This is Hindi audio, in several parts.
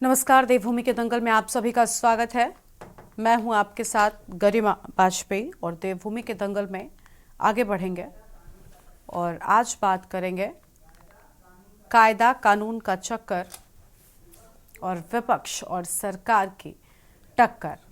नमस्कार, देवभूमि के दंगल में आप सभी का स्वागत है। मैं हूं आपके साथ गरिमा वाजपेयी और देवभूमि के दंगल में आगे बढ़ेंगे और आज बात करेंगे कायदा कानून का चक्कर और विपक्ष और सरकार की टक्कर।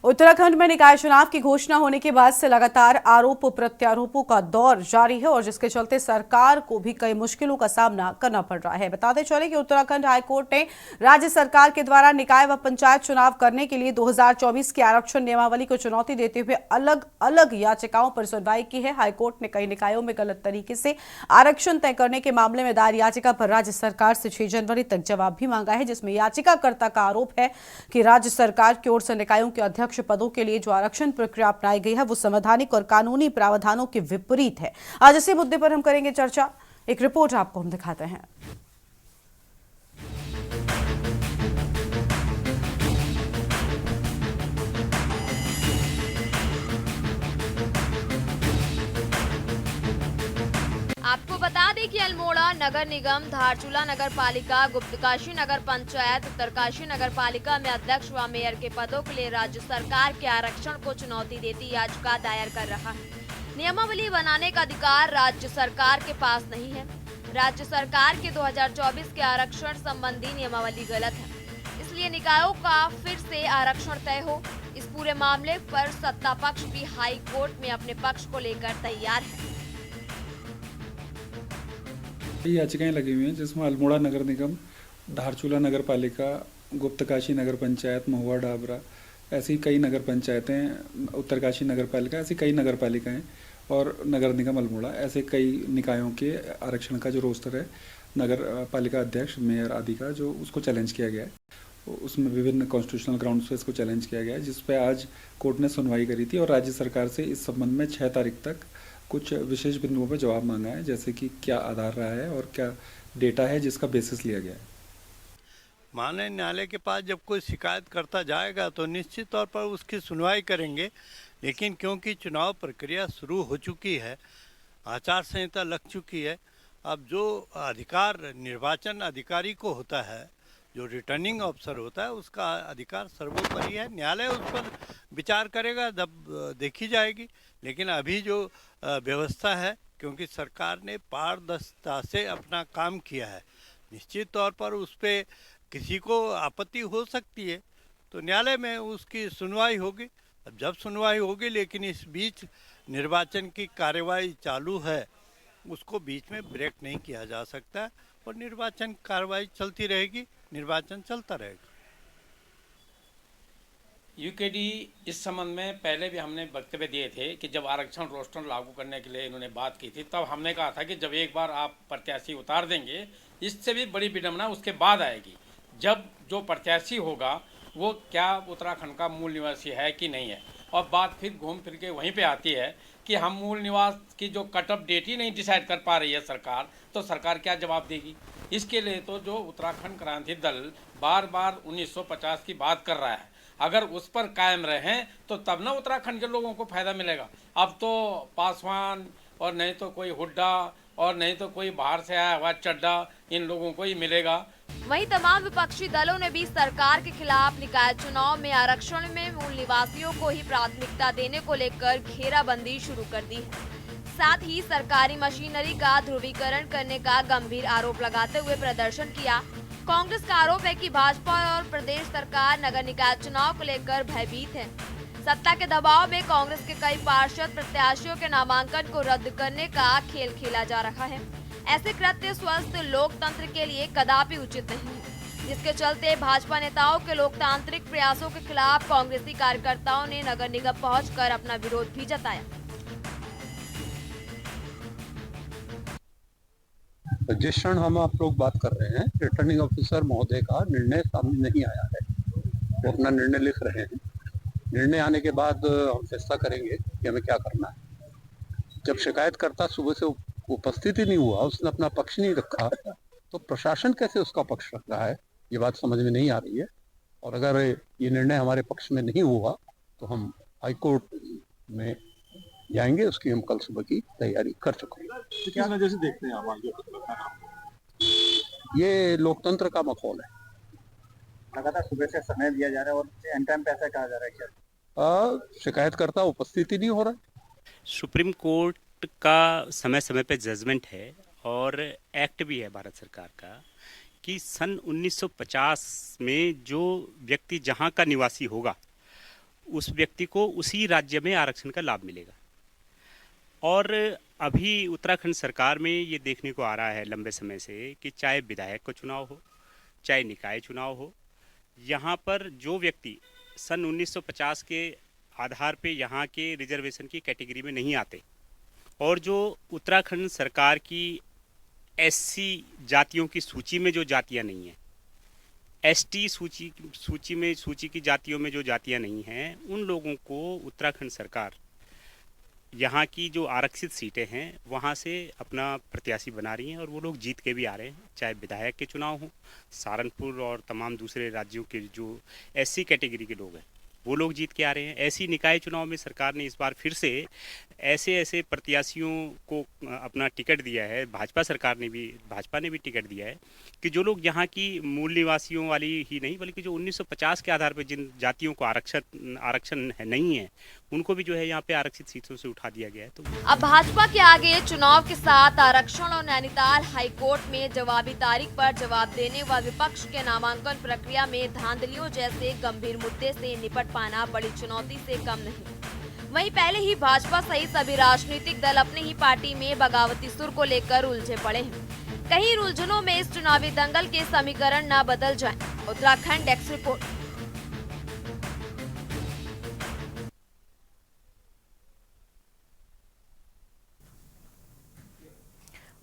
उत्तराखंड में निकाय चुनाव की घोषणा होने के बाद से लगातार आरोप प्रत्यारोपों का दौर जारी है और जिसके चलते सरकार को भी कई मुश्किलों का सामना करना पड़ रहा है। बताते चले कि उत्तराखंड हाईकोर्ट ने राज्य सरकार के द्वारा निकाय व पंचायत चुनाव करने के लिए 2024 की आरक्षण नियमावली को चुनौती देते हुए अलग अलग याचिकाओं पर सुनवाई की है। हाईकोर्ट ने कई निकायों में गलत तरीके से आरक्षण तय करने के मामले में दायर याचिका पर राज्य सरकार से 6 जनवरी तक जवाब भी मांगा है, जिसमें याचिकाकर्ता का आरोप है कि राज्य सरकार की ओर से निकायों के अध्यक्ष पदों के लिए जो आरक्षण प्रक्रिया अपनाई गई है वो संवैधानिक और कानूनी प्रावधानों के विपरीत है। आज इसी मुद्दे पर हम करेंगे चर्चा। एक रिपोर्ट आपको हम दिखाते हैं। आपको बता दें कि अल्मोड़ा नगर निगम, धारचूला नगर पालिका, गुप्तकाशी नगर पंचायत, उत्तरकाशी नगर पालिका में अध्यक्ष व मेयर के पदों के लिए राज्य सरकार के आरक्षण को चुनौती देती याचिका दायर कर रहा है। नियमावली बनाने का अधिकार राज्य सरकार के पास नहीं है। राज्य सरकार के 2024 के आरक्षण संबंधी नियमावली गलत है, इसलिए निकायों का फिर से आरक्षण तय हो। इस पूरे मामले पर सत्ता पक्ष भी हाई कोर्ट में अपने पक्ष को लेकर तैयार है। याचिकाएं लगी हुई हैं जिसमें अल्मोड़ा नगर निगम, धारचूला नगर पालिका, गुप्तकाशी नगर पंचायत, महुआ डाबरा, ऐसी कई नगर पंचायतें, उत्तरकाशी नगर पालिका, ऐसी कई नगर पालिकाएं और नगर निगम अल्मोड़ा, ऐसे कई निकायों के आरक्षण का जो रोस्टर है, नगर पालिका अध्यक्ष, मेयर आदि का, जो उसको चैलेंज किया गया है। उसमें विभिन्न कॉन्स्टिट्यूशनल ग्राउंड्स पे इसको चैलेंज किया गया है, जिस पे आज कोर्ट ने सुनवाई करी थी और राज्य सरकार से इस संबंध में 6 तारीख तक कुछ विशेष बिंदुओं पर जवाब मांगा है, जैसे कि क्या आधार रहा है और क्या डेटा है जिसका बेसिस लिया गया है। माननीय न्यायालय के पास जब कोई शिकायत करता जाएगा तो निश्चित तौर पर उसकी सुनवाई करेंगे, लेकिन क्योंकि चुनाव प्रक्रिया शुरू हो चुकी है, आचार संहिता लग चुकी है, अब जो अधिकार निर्वाचन अधिकारी को होता है, जो रिटर्निंग ऑफिसर होता है, उसका अधिकार सर्वोपरि है। न्यायालय उस पर विचार करेगा, जब देखी जाएगी। लेकिन अभी जो व्यवस्था है, क्योंकि सरकार ने पारदर्शिता से अपना काम किया है, निश्चित तौर पर उस पर किसी को आपत्ति हो सकती है, तो न्यायालय में उसकी सुनवाई होगी। अब जब सुनवाई होगी, लेकिन इस बीच निर्वाचन की कार्यवाही चालू है, उसको बीच में ब्रेक नहीं किया जा सकता और निर्वाचन कार्रवाई चलती रहेगी, निर्वाचन चलता रहेगा। यूकेडी इस संबंध में पहले भी हमने वक्तव्य दिए थे कि जब आरक्षण रोस्टर लागू करने के लिए इन्होंने बात की थी, तब हमने कहा था कि जब एक बार आप प्रत्याशी उतार देंगे, इससे भी बड़ी विडंबना उसके बाद आएगी, जब जो प्रत्याशी होगा वो क्या उत्तराखंड का मूल निवासी है कि नहीं है। और बात फिर घूम फिर के वहीं पे आती है कि हम मूल निवास की जो कट ऑफ डेट ही नहीं डिसाइड कर पा रही है सरकार, तो सरकार क्या जवाब देगी। इसके लिए तो जो उत्तराखंड क्रांति दल बार बार 1950 की बात कर रहा है, अगर उस पर कायम रहें तो तब ना उत्तराखंड के लोगों को फायदा मिलेगा। अब तो पासवान और नहीं तो कोई हुड्डा और नहीं तो कोई बाहर से आया हुआ चड्डा, इन लोगों को ही मिलेगा। वहीं तमाम विपक्षी दलों ने भी सरकार के खिलाफ निकाय चुनाव में आरक्षण में मूल निवासियों को ही प्राथमिकता देने को लेकर घेराबंदी शुरू कर दी है। साथ ही सरकारी मशीनरी का ध्रुवीकरण करने का गंभीर आरोप लगाते हुए प्रदर्शन किया। कांग्रेस का आरोप है कि भाजपा और प्रदेश सरकार नगर निकाय चुनाव को लेकर भयभीत है। सत्ता के दबाव में कांग्रेस के कई पार्षद प्रत्याशियों के नामांकन को रद्द करने का खेल खेला जा रहा है। ऐसे कृत्य स्वस्थ लोकतंत्र के लिए कदापि उचित नहीं है, जिसके चलते भाजपा नेताओं के लोकतांत्रिक प्रयासों के खिलाफ कांग्रेसी कार्यकर्ताओं ने नगर निगम पहुंचकर अपना विरोध भी जताया। जिस क्षण हम आप लोग बात कर रहे हैं, रिटर्निंग ऑफिसर महोदय का निर्णय सामने नहीं आया है, वो अपना निर्णय लिख रहे हैं। निर्णय आने के बाद हम फैसला करेंगे कि हमें क्या करना है। जब शिकायतकर्ता सुबह से उपस्थित ही नहीं हुआ, उसने अपना पक्ष नहीं रखा, तो प्रशासन कैसे उसका पक्ष रख रहा है, ये बात समझ में नहीं आ रही है। और अगर ये निर्णय हमारे पक्ष में नहीं हुआ तो हम हाई कोर्ट में जाएंगे, उसकी हम कल सुबह की तैयारी कर चुके हैं। तो किस वजह से देखते हैं आप आगे? ये लोकतंत्र का माहौल है। लगातार सुबह से समय दिया जा रहा है और एन टाइम पे ऐसा कहा जा रहा है क्या? शिकायतकर्ता उपस्थित ही नहीं हो रहा है। सुप्रीम कोर्ट का समय समय पे जजमेंट है और एक्ट भी है भारत सरकार का कि सन 1950 में जो व्यक्ति जहां का निवासी होगा उस व्यक्ति को उसी राज्य में आरक्षण का लाभ मिलेगा। और अभी उत्तराखंड सरकार में ये देखने को आ रहा है लंबे समय से कि चाहे विधायक का चुनाव हो, चाहे निकाय चुनाव हो, यहाँ पर जो व्यक्ति सन 1950 के आधार पे यहाँ के रिजर्वेशन की कैटेगरी में नहीं आते और जो उत्तराखंड सरकार की एससी जातियों की सूची में जो जातियाँ नहीं हैं, एसटी सूची की जातियों में जो जातियाँ नहीं हैं, उन लोगों को उत्तराखंड सरकार यहाँ की जो आरक्षित सीटें हैं वहाँ से अपना प्रत्याशी बना रही हैं और वो लोग जीत के भी आ रहे हैं। चाहे विधायक के चुनाव हो, सहारनपुर और तमाम दूसरे राज्यों के जो एससी कैटेगरी के लोग हैं वो लोग जीत के आ रहे हैं। ऐसी निकाय चुनाव में सरकार ने इस बार फिर से ऐसे प्रत्याशियों को अपना टिकट दिया है। भाजपा ने भी टिकट दिया है कि जो लोग यहाँ की मूल निवासियों वाली ही नहीं बल्कि जो 1950 के आधार पर जिन जातियों को आरक्षण नहीं है उनको भी जो है यहाँ पे आरक्षित सीटों से उठा दिया गया है। तो अब भाजपा के आगे चुनाव के साथ आरक्षण और नैनीताल हाईकोर्ट में जवाबी तारीख पर जवाब देने व विपक्ष के नामांकन प्रक्रिया में धांधलियों जैसे गंभीर मुद्दे से निपट पाना बड़ी चुनौती से कम नहीं। वहीं पहले ही भाजपा सहित सभी राजनीतिक दल अपनी ही पार्टी में बगावती सुर को लेकर उलझे पड़े हैं। कहीं उलझनों में इस चुनावी दंगल के समीकरण न बदल जाएं। Uttarakhand desk report.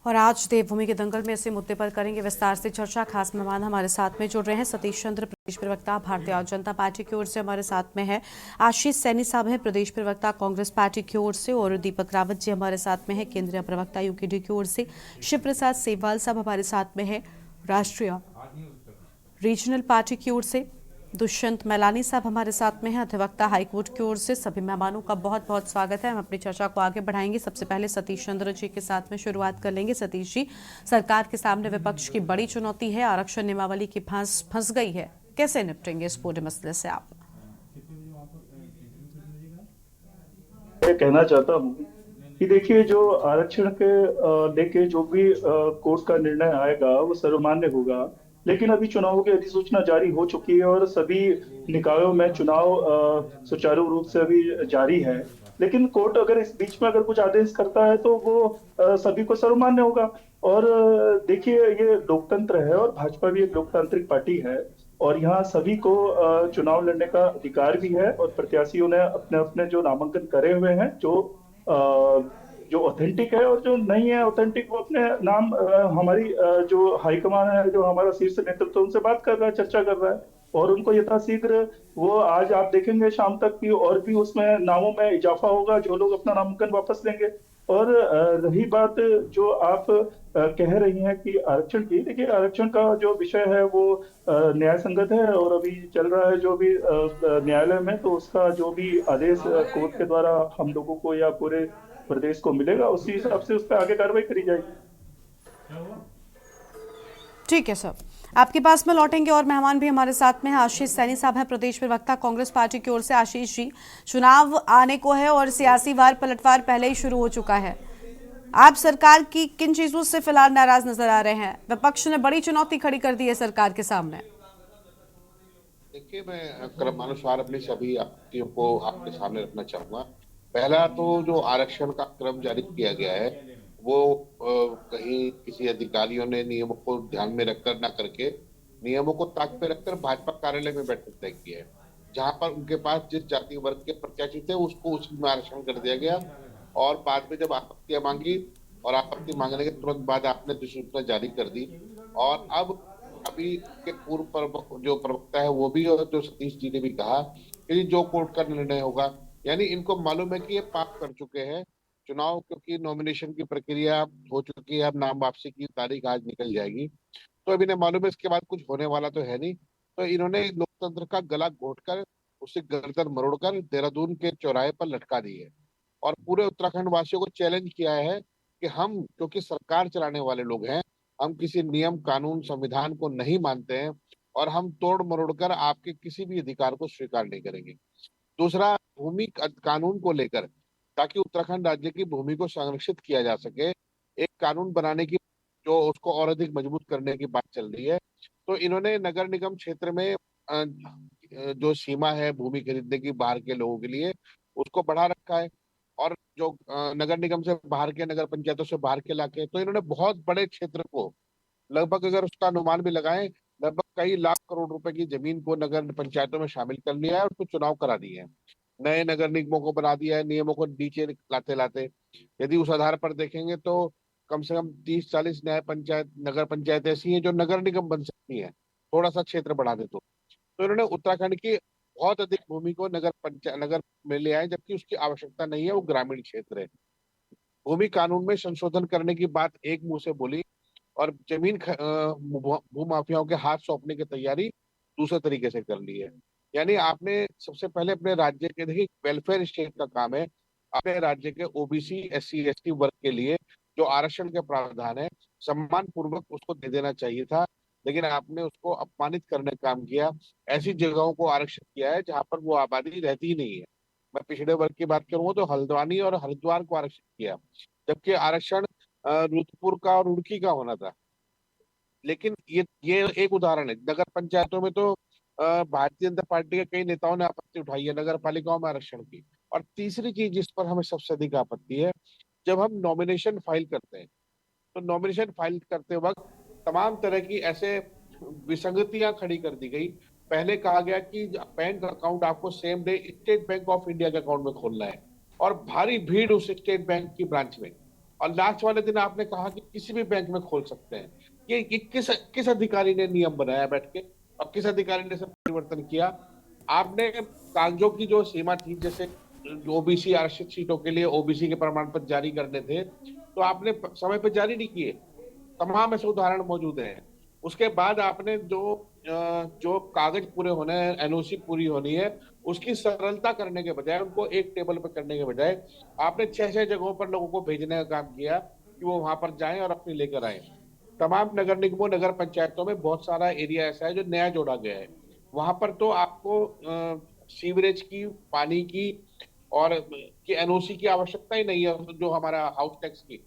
और आज देवभूमि के दंगल में इसी मुद्दे पर करेंगे विस्तार से चर्चा। खास मेहमान हमारे साथ में जुड़ रहे हैं। सतीश चंद्र प्रदेश प्रवक्ता भारतीय जनता पार्टी की ओर से हमारे साथ में है। आशीष सैनी साहब हैं प्रदेश प्रवक्ता कांग्रेस पार्टी की ओर से, और दीपक रावत जी हमारे साथ में है केंद्रीय प्रवक्ता यूकेडी की ओर से। शिव प्रसाद सेवाल साहब हमारे साथ में है राष्ट्रीय रीजनल पार्टी की ओर से। दुष्यंत मैलानी साहब हमारे साथ में हैं अधिवक्ता हाईकोर्ट की ओर से। सभी मेहमानों का बहुत बहुत स्वागत है। हम अपनी चर्चा को आगे बढ़ाएंगे। सबसे पहले सतीश चंद्र जी के साथ में शुरुआत कर लेंगे। सतीश जी, सरकार के सामने विपक्ष की बड़ी चुनौती है, आरक्षण नियमावली की फंस गई है, कैसे निपटेंगे इस पूरे मसले से आप? मैं कहना चाहता हूँ कि देखिए, जो आरक्षण के लेके जो भी कोर्ट का निर्णय आएगा वो सर्वमान्य होगा, लेकिन अभी चुनावों की अधिसूचना जारी हो चुकी है और सभी निकायों में चुनाव सुचारू रूप से अभी जारी है। लेकिन कोर्ट अगर इस बीच में अगर कुछ आदेश करता है तो वो सभी को सर्वमान्य होगा। और देखिए, ये लोकतंत्र है और भाजपा भी एक लोकतांत्रिक पार्टी है और यहाँ सभी को चुनाव लड़ने का अधिकार भी है और प्रत्याशियों ने अपने अपने जो नामांकन करे हुए हैं, जो ऑथेंटिक है और जो नहीं है ऑथेंटिक, वो अपने नाम हमारी जो हाईकमान है, जो हमारा शीर्ष नेतृत्व, उनसे बात कर रहा है, चर्चा कर रहा है और उनको यथाशीघ्र वो आज आप देखेंगे शाम तक की और भी उसमें नामों में इजाफा होगा जो लोग अपना नामांकन वापस लेंगे। और रही बात जो आप कह रही हैं कि आरक्षण की, देखिए आरक्षण का जो विषय है वो न्याय संगत है और अभी चल रहा है जो भी न्यायालय में, तो उसका जो भी आदेश कोर्ट के द्वारा हम लोगों को या पूरे प्रदेश को मिलेगा उसी हिसाब से उस पर आगे कार्रवाई करी जाएगी। ठीक है सर, आपके पास में लौटेंगे और मेहमान भी हमारे साथ में हैं। आशीष सैनी साहब हैं प्रदेश प्रवक्ता कांग्रेस पार्टी की ओर से। आशीष जी, चुनाव आने को है और सियासी वार पलटवार पहले ही शुरू हो चुका है। आप सरकार की किन चीजों से फिलहाल नाराज नजर आ रहे हैं? विपक्ष ने बड़ी चुनौती खड़ी कर दी है सरकार के सामने। देखिए, मैं क्रमानुसार अपनी सभी आपत्तियों को आपके सामने रखना चाहूंगा। पहला तो जो आरक्षण का क्रम जारी किया गया है वो कहीं किसी अधिकारियों ने नियमों को ध्यान में रखकर ना करके नियमों को ताक पे रखकर भाजपा कार्यालय में बैठक तय की है, जहां पर उनके पास जिस जाति वर्ग के प्रत्याशी थे उसको उसमें आरक्षण कर दिया गया। और बाद में जब आपत्तियां मांगी और आपत्ति मांगने के तुरंत बाद आपने अधिसूचना जारी कर दी। और अब अभी के पूर्व जो प्रवक्ता है वो भी और जो सतीश जी ने भी कहा कि जो कोर्ट का निर्णय होगा, यानी इनको मालूम है कि ये पाप कर चुके हैं, चुनाव, क्योंकि नॉमिनेशन की प्रक्रिया हो चुकी है, अब नाम वापसी की तारीख आज निकल जाएगी, तो अभी इन्हें मालूम है इसके बाद कुछ होने वाला तो है नहीं, तो इन्होंने लोकतंत्र का गला घोटकर उसे गर्दन मरोड़कर देहरादून के चौराहे पर लटका दी है और पूरे उत्तराखंड वासियों को चैलेंज किया है कि हम, क्योंकि सरकार चलाने वाले लोग हैं, हम किसी नियम कानून संविधान को नहीं मानते हैं और हम तोड़ मरोड़ कर आपके किसी भी अधिकार को स्वीकार नहीं करेंगे। दूसरा, भूमि कानून को लेकर, ताकि उत्तराखंड राज्य की भूमि को संरक्षित किया जा सके, एक कानून बनाने की, जो उसको और अधिक मजबूत करने की बात चल रही है। तो इन्होंने नगर निगम क्षेत्र में जो सीमा है भूमि खरीदने की बाहर के लोगों के लिए, उसको बढ़ा रखा है। और जो नगर निगम से बाहर के, नगर पंचायतों से बाहर के इलाके, तो इन्होंने बहुत बड़े क्षेत्र को, लगभग अगर उसका अनुमान भी लगाएं, लगभग कई लाख करोड़ रुपए की जमीन को नगर पंचायतों में शामिल कर लिया है और उसको चुनाव करा दिए हैं, नए नगर निगमों को बना दिया है, नियमों को नीचे लाते लाते। यदि उस आधार पर देखेंगे तो कम से कम 30-40 न्याय पंचायत, नगर पंचायत ऐसी हैं जो नगर निगम बन सकती हैं, थोड़ा सा क्षेत्र बढ़ा दे तो इन्होंने उत्तराखंड की बहुत अधिक भूमि को नगर में ले आए, जबकि उसकी आवश्यकता नहीं है, वो ग्रामीण क्षेत्र है। भूमि कानून में संशोधन करने की बात एक मुंह से बोली और जमीन भूमाफियाओं के हाथ सौंपने की तैयारी दूसरे तरीके से कर ली है। यानी आपने सबसे पहले अपने राज्य के, देखिए वेलफेयर स्टेट का काम है, अपने राज्य के ओबीसी SC ST वर्ग के लिए जो आरक्षण के प्रावधान है, सम्मान पूर्वक उसको दे देना चाहिए था, लेकिन आपने उसको अपमानित करने का काम किया। ऐसी जगहों को आरक्षित किया है जहां पर वो आबादी रहती ही नहीं है। मैं पिछड़े वर्ग की बात करूंगा तो हल्द्वानी और हरिद्वार को आरक्षित किया, जबकि आरक्षण रुद्रपुर का और रुड़की का होना था। लेकिन ये एक उदाहरण है। नगर पंचायतों में तो भारतीय जनता पार्टी के कई नेताओं ने आपत्ति उठाई है नगर पालिकाओं में आरक्षण की। और तीसरी चीज जिस पर हमें सबसे अधिक आपत्ति है, जब हम नॉमिनेशन फाइल करते हैं तो नॉमिनेशन फाइल करते वक्त तमाम तरह की ऐसे विसंगतियां खड़ी कर दी गई। पहले कहा गया कि बैंक अकाउंट आपको same day state bank of India के अकाउंट में खोलना है और भारी भीड़ उस स्टेट बैंक की ब्रांच में, और लास्ट वाले दिन आपने कहा कि किसी भी बैंक में खोल सकते हैं। ये किस अधिकारी ने नियम बनाया बैठ के, और किस अधिकारी ने सब परिवर्तन किया? आपने कागजों की जो सीमा थी, जैसे ओबीसी आरक्षित सीटों के लिए ओबीसी के प्रमाण पत्र जारी करने थे, तो आपने समय पर जारी नहीं किए। तमाम ऐसे उदाहरण मौजूद हैं। उसके बाद आपने जो कागज पूरे होने हैं, एनओसी पूरी होनी है, उसकी सरलता करने के बजाय, उनको एक टेबल पर करने के बजाय, आपने 6-6 जगहों पर लोगों को भेजने का काम किया कि वो वहां पर जाएं और अपनी लेकर आए। तमाम नगर निगमों, नगर पंचायतों में बहुत सारा एरिया ऐसा है जो नया जोड़ा गया है, वहां पर तो आपको सीवरेज की, पानी की और की एनओसी की आवश्यकता ही नहीं है, जो हमारा हाउस टैक्स की।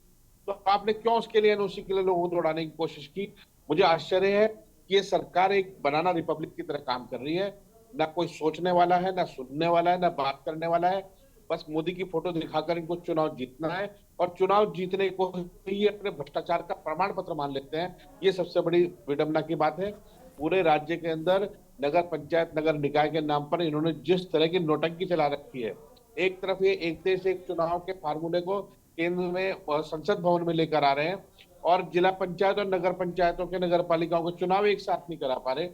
तो आपने क्यों उसके लिए एनओसी के लिए लोगों को दौड़ाने की कोशिश की? मुझे आश्चर्य है कि ये सरकार एक बनाना रिपब्लिक की तरह काम कर रही है। ना कोई सोचने वाला है, ना सुनने वाला है, ना बात करने वाला है। बस मोदी की फोटो दिखाकर इनको चुनाव जीतना है, और चुनाव जीतने को ही अपने भ्रष्टाचार का प्रमाण पत्र मान लेते हैं। ये सबसे बड़ी विडंबना की बात है। पूरे राज्य के अंदर नगर पंचायत, नगर निकाय के नाम पर इन्होंने जिस तरह की नोटंकी चला रखी है, एक तरफ ये एक देश एक चुनाव के फार्मूले को केंद्र में, संसद भवन में लेकर आ रहे हैं, और जिला पंचायत और नगर पंचायतों के, नगर पालिकाओं के चुनाव एक साथ नहीं करा पा रहे।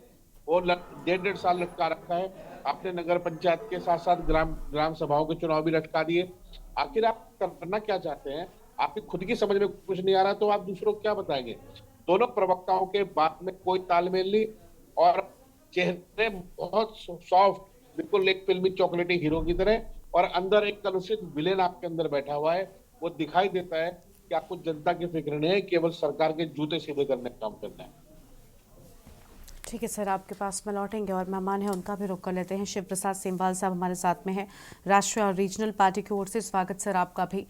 वो 1.5 साल लटका रखा है। आपने नगर पंचायत के साथ साथ ग्राम सभाओं के चुनाव भी लटका दिए। आखिर आप करना क्या चाहते हैं? आपकी खुद की समझ में कुछ नहीं आ रहा तो आप दूसरों को क्या बताएंगे? दोनों प्रवक्ताओं के बात में कोई तालमेल नहीं, और चेहरे बहुत सॉफ्ट, बिल्कुल एक फिल्मी चॉकलेटी हीरो की तरह, और अंदर एक कलुषित विलेन आपके अंदर बैठा हुआ है। वो दिखाई देता है कि आपको जनता की फिक्र नहीं है, केवल सरकार के जूते सीधे करने का काम करना है। ठीक है सर, आपके पास में लौटेंगे और मेहमान हैं उनका भी रुख कर लेते हैं। शिव प्रसाद सेमवाल साहब हमारे साथ में हैं, राष्ट्रीय और रीजनल पार्टी की ओर से। स्वागत सर आपका भी।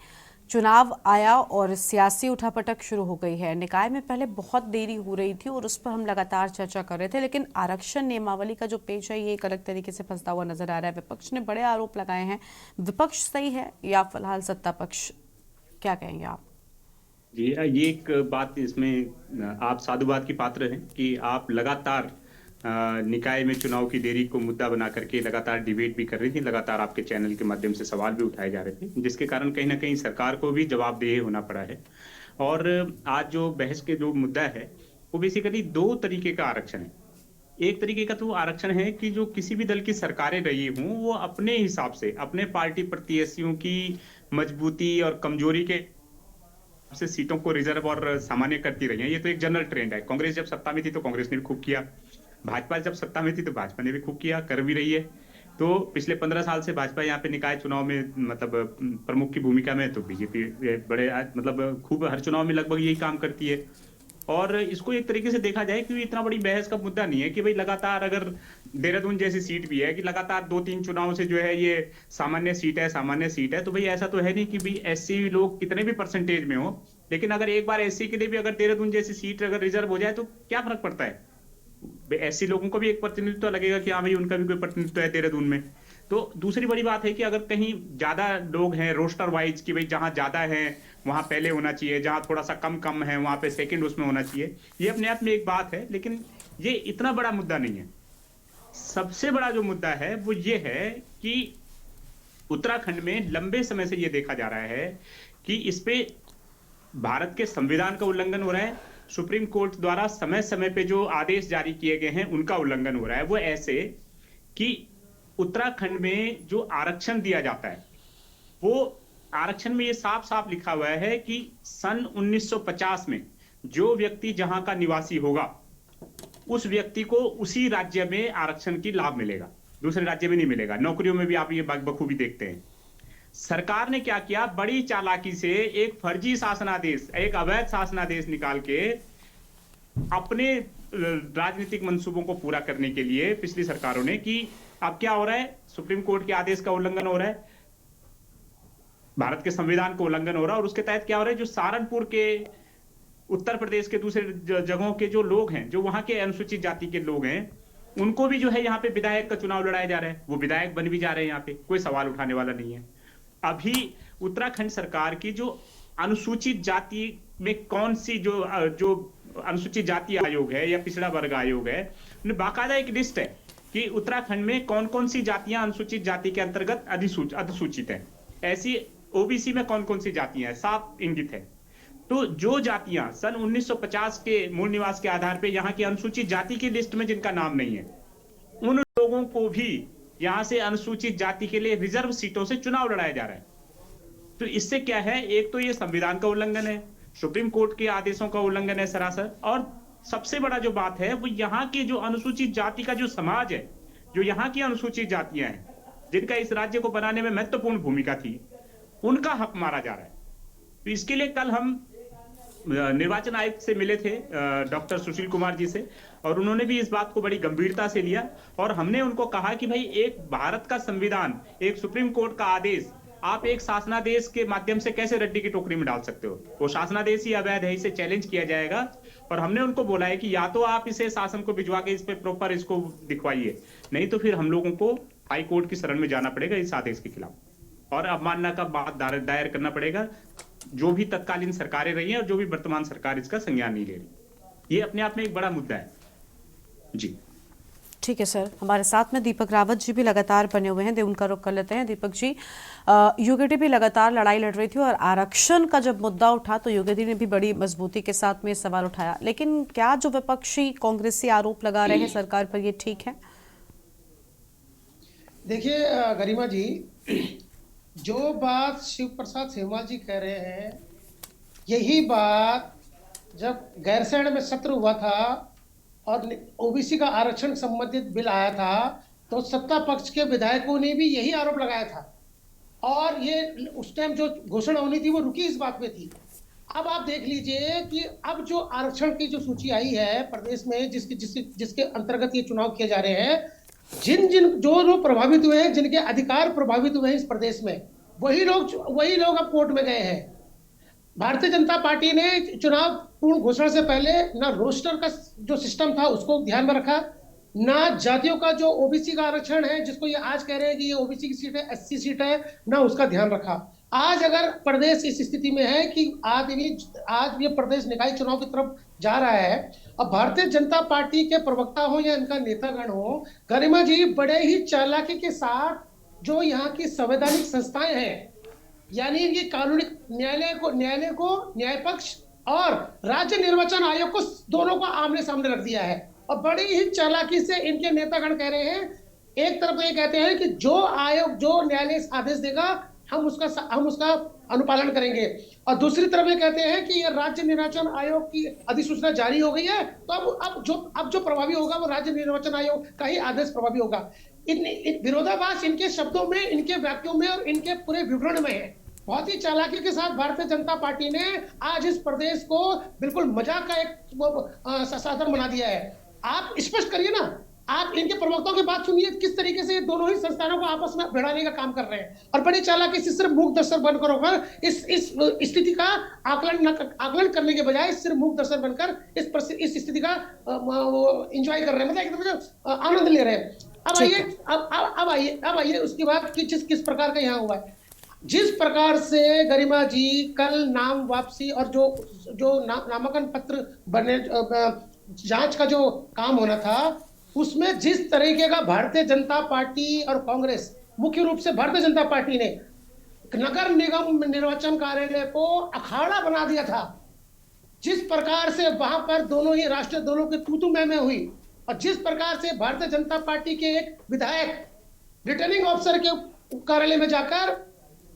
चुनाव आया और सियासी उठापटक शुरू हो गई है। निकाय में पहले बहुत देरी हो रही थी और उस पर हम लगातार चर्चा कर रहे थे, लेकिन आरक्षण नियमावली का जो पेज है ये एक अलग तरीके से फंसता हुआ नजर आ रहा है। विपक्ष ने बड़े आरोप लगाए हैं। विपक्ष सही है या फिलहाल सत्ता पक्ष, क्या कहेंगे आप? जी, ये एक बात, इसमें आप साधुवाद की पात्र हैं कि आप लगातार निकाय में चुनाव की देरी को मुद्दा बना करके लगातार डिबेट भी कर रही थी, लगातार आपके चैनल के माध्यम से सवाल भी उठाए जा रहे थे, जिसके कारण कहीं ना कहीं सरकार को भी जवाबदेह होना पड़ा है। और आज जो बहस के जो मुद्दा है वो बेसिकली 2 तरीके का आरक्षण है। एक तरीके का तो आरक्षण है कि जो किसी भी दल की सरकारें रही हों वो अपने हिसाब से, अपने पार्टी प्रत्याशियों की मजबूती और कमजोरी के से सीटों को रिजर्व और सामान्य करती रही है। ये तो एक जनरल ट्रेंड है। कांग्रेस जब सत्ता में थी तो कांग्रेस ने भी खूब किया, भाजपा जब सत्ता में थी तो भाजपा ने भी खूब किया, कर भी रही है। तो पिछले 15 साल से भाजपा यहाँ पे निकाय चुनाव में मतलब प्रमुख की भूमिका में, तो बीजेपी बड़े मतलब खूब हर चुनाव में लगभग यही काम करती है। और इसको एक तरीके से देखा जाए कि इतना बड़ी बहस का मुद्दा नहीं है कि भाई लगातार, अगर देहरादून जैसी सीट भी है कि लगातार 2-3 चुनाव से जो है ये सामान्य सीट है, तो भाई ऐसा तो है नहीं कि भाई एससी लोग कितने भी परसेंटेज में हो, लेकिन अगर एक बार एससी के लिए भी अगर देहरादून जैसी सीट अगर रिजर्व हो जाए तो क्या फर्क पड़ता है? एससी लोगों को भी एक प्रतिनिधित्व लगेगा कि हाँ भाई उनका भी कोई प्रतिनिधित्व है देहरादून में। तो दूसरी बड़ी बात है कि अगर कहीं ज्यादा लोग हैं रोस्टर वाइज कि भाई जहां ज्यादा है वहां पहले होना चाहिए, जहां थोड़ा सा कम है वहां पे सेकंड उसमें होना चाहिए, ये अपने आप में एक बात है, लेकिन ये इतना बड़ा मुद्दा नहीं है। सबसे बड़ा जो मुद्दा है वो ये है कि उत्तराखंड में लंबे समय से ये देखा जा रहा है कि इस पे भारत के संविधान का उल्लंघन हो रहा है, सुप्रीम कोर्ट द्वारा समय समय पे जो आदेश जारी किए गए हैं उनका उल्लंघन हो रहा है। वो ऐसे कि उत्तराखंड में जो आरक्षण दिया जाता है वो आरक्षण में ये साफ साफ लिखा हुआ है कि सन 1950 में जो व्यक्ति जहां का निवासी होगा उस व्यक्ति को उसी राज्य में आरक्षण की लाभ मिलेगा, दूसरे राज्य में नहीं मिलेगा। नौकरियों में भी आप ये बखूबी देखते हैं। सरकार ने क्या किया, बड़ी चालाकी से एक फर्जी शासनादेश, एक अवैध शासनादेश निकाल के अपने राजनीतिक मंसूबों को पूरा करने के लिए पिछली सरकारों ने कि अब क्या हो रहा है, सुप्रीम कोर्ट के आदेश का उल्लंघन हो रहा है, भारत के संविधान का उल्लंघन हो रहा है, और उसके तहत क्या हो रहा है, जो सहारनपुर के उत्तर प्रदेश के दूसरे जगहों के जो लोग हैं, जो वहां के अनुसूचित जाति के लोग हैं, उनको भी जो है यहाँ पे विधायक का चुनाव लड़ाया जा रहा है, वो विधायक बन भी जा रहे हैं, यहाँ पे कोई सवाल उठाने वाला नहीं है। अभी उत्तराखंड सरकार की जो अनुसूचित जाति में कौन सी जो अनुसूचित जाति आयोग है या पिछड़ा वर्ग आयोग है, उन्हें बाकायदा एक लिस्ट है कि उत्तराखंड में कौन कौन सी जातियां अनुसूचित जाति के अंतर्गत अधिसूचित है, ऐसी ओबीसी में कौन कौन सी जातियां हैं, साफ इंगित है। तो जो जातियां सन 1950 के मूल निवास के आधार पर यहाँ की अनुसूचित जाति की लिस्ट में जिनका नाम नहीं है, उन लोगों को भी यहां से अनुसूचित जाति के लिए रिजर्व सीटों से चुनाव लड़ाया जा रहा है। तो इससे क्या है, एक तो ये संविधान का उल्लंघन है, सुप्रीम कोर्ट के आदेशों का उल्लंघन है सरासर, और सबसे बड़ा जो बात है वो यहाँ के जो अनुसूचित जाति का जो समाज है, जो यहाँ की अनुसूचित जातियां हैं, जिनका इस राज्य को बनाने में महत्वपूर्ण भूमिका थी, उनका हक मारा जा रहा है। तो इसके लिए कल हम निर्वाचन आयुक्त से मिले थे, डॉक्टर सुशील कुमार जी से, और उन्होंने भी इस बात को बड़ी गंभीरता से लिया, और हमने उनको कहा कि भाई एक भारत का संविधान, एक सुप्रीम कोर्ट का आदेश आप एक शासनादेश के माध्यम से कैसे रड्डी की टोकरी में डाल सकते हो? वो शासनादेश ही अवैध है, इसे चैलेंज किया जाएगा। और हमने उनको बोला है कि या तो आप इसे शासन को भिजवा के इस पे प्रॉपर इसको दिखवाइए, नहीं तो फिर हम लोगों को हाई कोर्ट की शरण में जाना पड़ेगा इस आदेश के खिलाफ, और अवमानना का बात दायर करना पड़ेगा, जो भी तत्कालीन सरकारें रही हैं और जो भी वर्तमान सरकार इसका संज्ञान नहीं ले रही। ये अपने आप में एक बड़ा मुद्दा है जी। ठीक है सर, हमारे साथ में दीपक रावत जी भी लगातार बने हुए हैं, उनका रुख कर लेते हैं। दीपक जी, यूकेडी भी लगातार लड़ाई लड़ रही थी और आरक्षण का जब मुद्दा उठा तो यूकेडी ने भी बड़ी मजबूती के साथ में सवाल उठाया, लेकिन क्या जो विपक्षी कांग्रेसी आरोप लगा रहे हैं सरकार पर, ये ठीक है? देखिए गरिमा जी, जो बात शिव प्रसाद सेमवाल जी कह रहे हैं, यही बात जब गैरसैंण में सत्र हुआ था और ओबीसी का आरक्षण संबंधित बिल आया था, तो सत्ता पक्ष के विधायकों ने भी यही आरोप लगाया था, और ये उस टाइम जो घोषणा होनी थी वो रुकी इस बात पे थी। अब आप देख लीजिए कि अब जो आरक्षण की जो सूची आई है प्रदेश में, जिसके अंतर्गत ये चुनाव किए जा रहे हैं, जो प्रभावित हुए हैं, जिनके अधिकार प्रभावित हुए हैं इस प्रदेश में, वही लोग अब कोर्ट में गए हैं। भारतीय जनता पार्टी ने चुनाव पूर्ण घोषणा से पहले ना रोस्टर का जो सिस्टम था उसको ध्यान में रखा, ना जातियों का जो ओबीसी का आरक्षण है, जिसको ये आज कह रहे हैं कि ये ओबीसी की सीट है, एससी सीट है, ना उसका ध्यान रखा। आज अगर प्रदेश इस स्थिति में है कि आज ये प्रदेश निकाय चुनाव की तरफ जा रहा है, अब भारतीय जनता पार्टी के प्रवक्ता हो या इनका नेतागण हो, गरिमा जी बड़े ही चालाकी के साथ जो यहाँ की संवैधानिक संस्थाएं हैं, यानी ये कानूनी न्यायालय को न्याय पक्ष और राज्य निर्वाचन आयोग को, दोनों को आमने सामने रख दिया है, और बड़ी ही चालाकी से इनके नेतागण कह रहे हैं, एक तरफ तो ये कहते हैं कि जो न्यायालय आदेश देगा हम उसका अनुपालन करेंगे। और दूसरी तरफ ये कहते हैं कि ये राज्य निर्वाचन आयोग की अधिसूचना जारी हो गई है, तो अब जो प्रभावी होगा वो राज्य निर्वाचन आयोग का ही आदेश प्रभावी होगा। इन विरोधाभास इनके शब्दों में, इनके वाक्यों में और इनके पूरे विवरण में है। बहुत ही चालाकी के साथ भारतीय जनता पार्टी ने आज इस प्रदेश को बिल्कुल मजाक का एक साधन बना दिया है। आप स्पष्ट करिए ना, आप इनके प्रवक्ताओं की बात सुनिए, किस तरीके से दोनों ही संस्थानों को आपस में भिड़ाने का काम कर रहे हैं और बड़ी चालाकी से सिर्फ मूक दर्शक बनकर होकर इस स्थिति का आकलन करने के बजाय सिर्फ मूक दर्शक बनकर इस स्थिति का एंजॉय कर रहे हैं, मतलब एकदम आनंद ले रहे हैं। अब आइए उसके बाद कि किस प्रकार का यहाँ हुआ है। जिस प्रकार से गरिमा जी कल नाम वापसी और जो नामांकन पत्र बने जांच का जो काम होना था, उसमें जिस तरीके का भारतीय जनता पार्टी और कांग्रेस, मुख्य रूप से भारतीय जनता पार्टी ने नगर निगम निर्वाचन कार्यालय को अखाड़ा बना दिया था, जिस प्रकार से वहां पर दोनों ही राष्ट्रीय दलों की तू मैं हुई और जिस प्रकार से भारतीय जनता पार्टी के एक विधायक रिटर्निंग ऑफिसर के कार्यालय में जाकर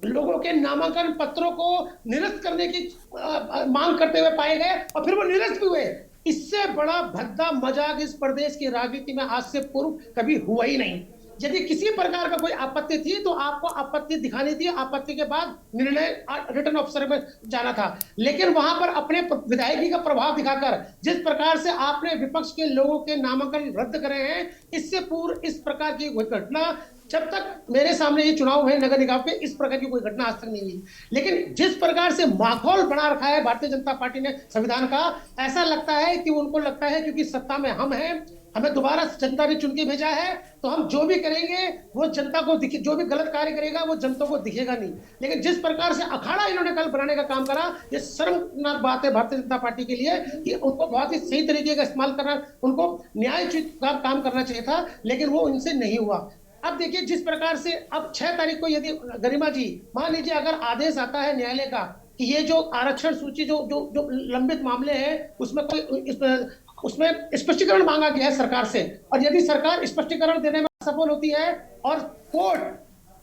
लोगों के नामांकन पत्रों को निरस्त करने की मांग करते हुए पाए गए और फिर वो निरस्त भी हुए। इससे बड़ा भद्दा मजाक इस प्रदेश की राजनीति में आज से पूर्व कभी हुआ ही नहीं। यदि किसी प्रकार का कोई आपत्ति थी तो आपको आपत्ति दिखानी थी, आपत्ति के बाद निर्णय रिटर्न ऑफिसर में जाना था। लेकिन वहां पर अपने विधायकी का प्रभाव दिखाकर जिस प्रकार से आपने विपक्ष के लोगों के नामांकन रद्द करे हैं, इससे पूर्व इस प्रकार की कोई घटना जब तक मेरे सामने ये चुनाव है नगर निगम पे, इस प्रकार की कोई घटना आज तक नहीं हुई। लेकिन जिस प्रकार से माहौल बना रखा है भारतीय जनता पार्टी ने संविधान का, ऐसा लगता है कि उनको लगता है क्योंकि सत्ता में हम हैं, हमें दोबारा जनता ने चुन के भेजा है, तो हम जो भी करेंगे वो जनता को दिखे, जो भी गलत कार्य करेगा वो जनता को दिखेगा नहीं। लेकिन जिस प्रकार से अखाड़ा इन्होंने कल बनाने का काम करा, ये शर्मनाक बात है भारतीय जनता पार्टी के लिए कि उनको बहुत ही सही तरीके का इस्तेमाल करना, उनको न्यायोचित काम करना चाहिए था, लेकिन वो इनसे नहीं हुआ। अब देखिए जिस प्रकार से अब 6 तारीख को यदि गरिमा जी मान लीजिए अगर आदेश आता है न्यायालय का कि ये जो आरक्षण सूची जो लंबित मामले हैं उसमें स्पष्टीकरण मांगा गया है सरकार से, और यदि सरकार स्पष्टीकरण देने में असफल होती है और कोर्ट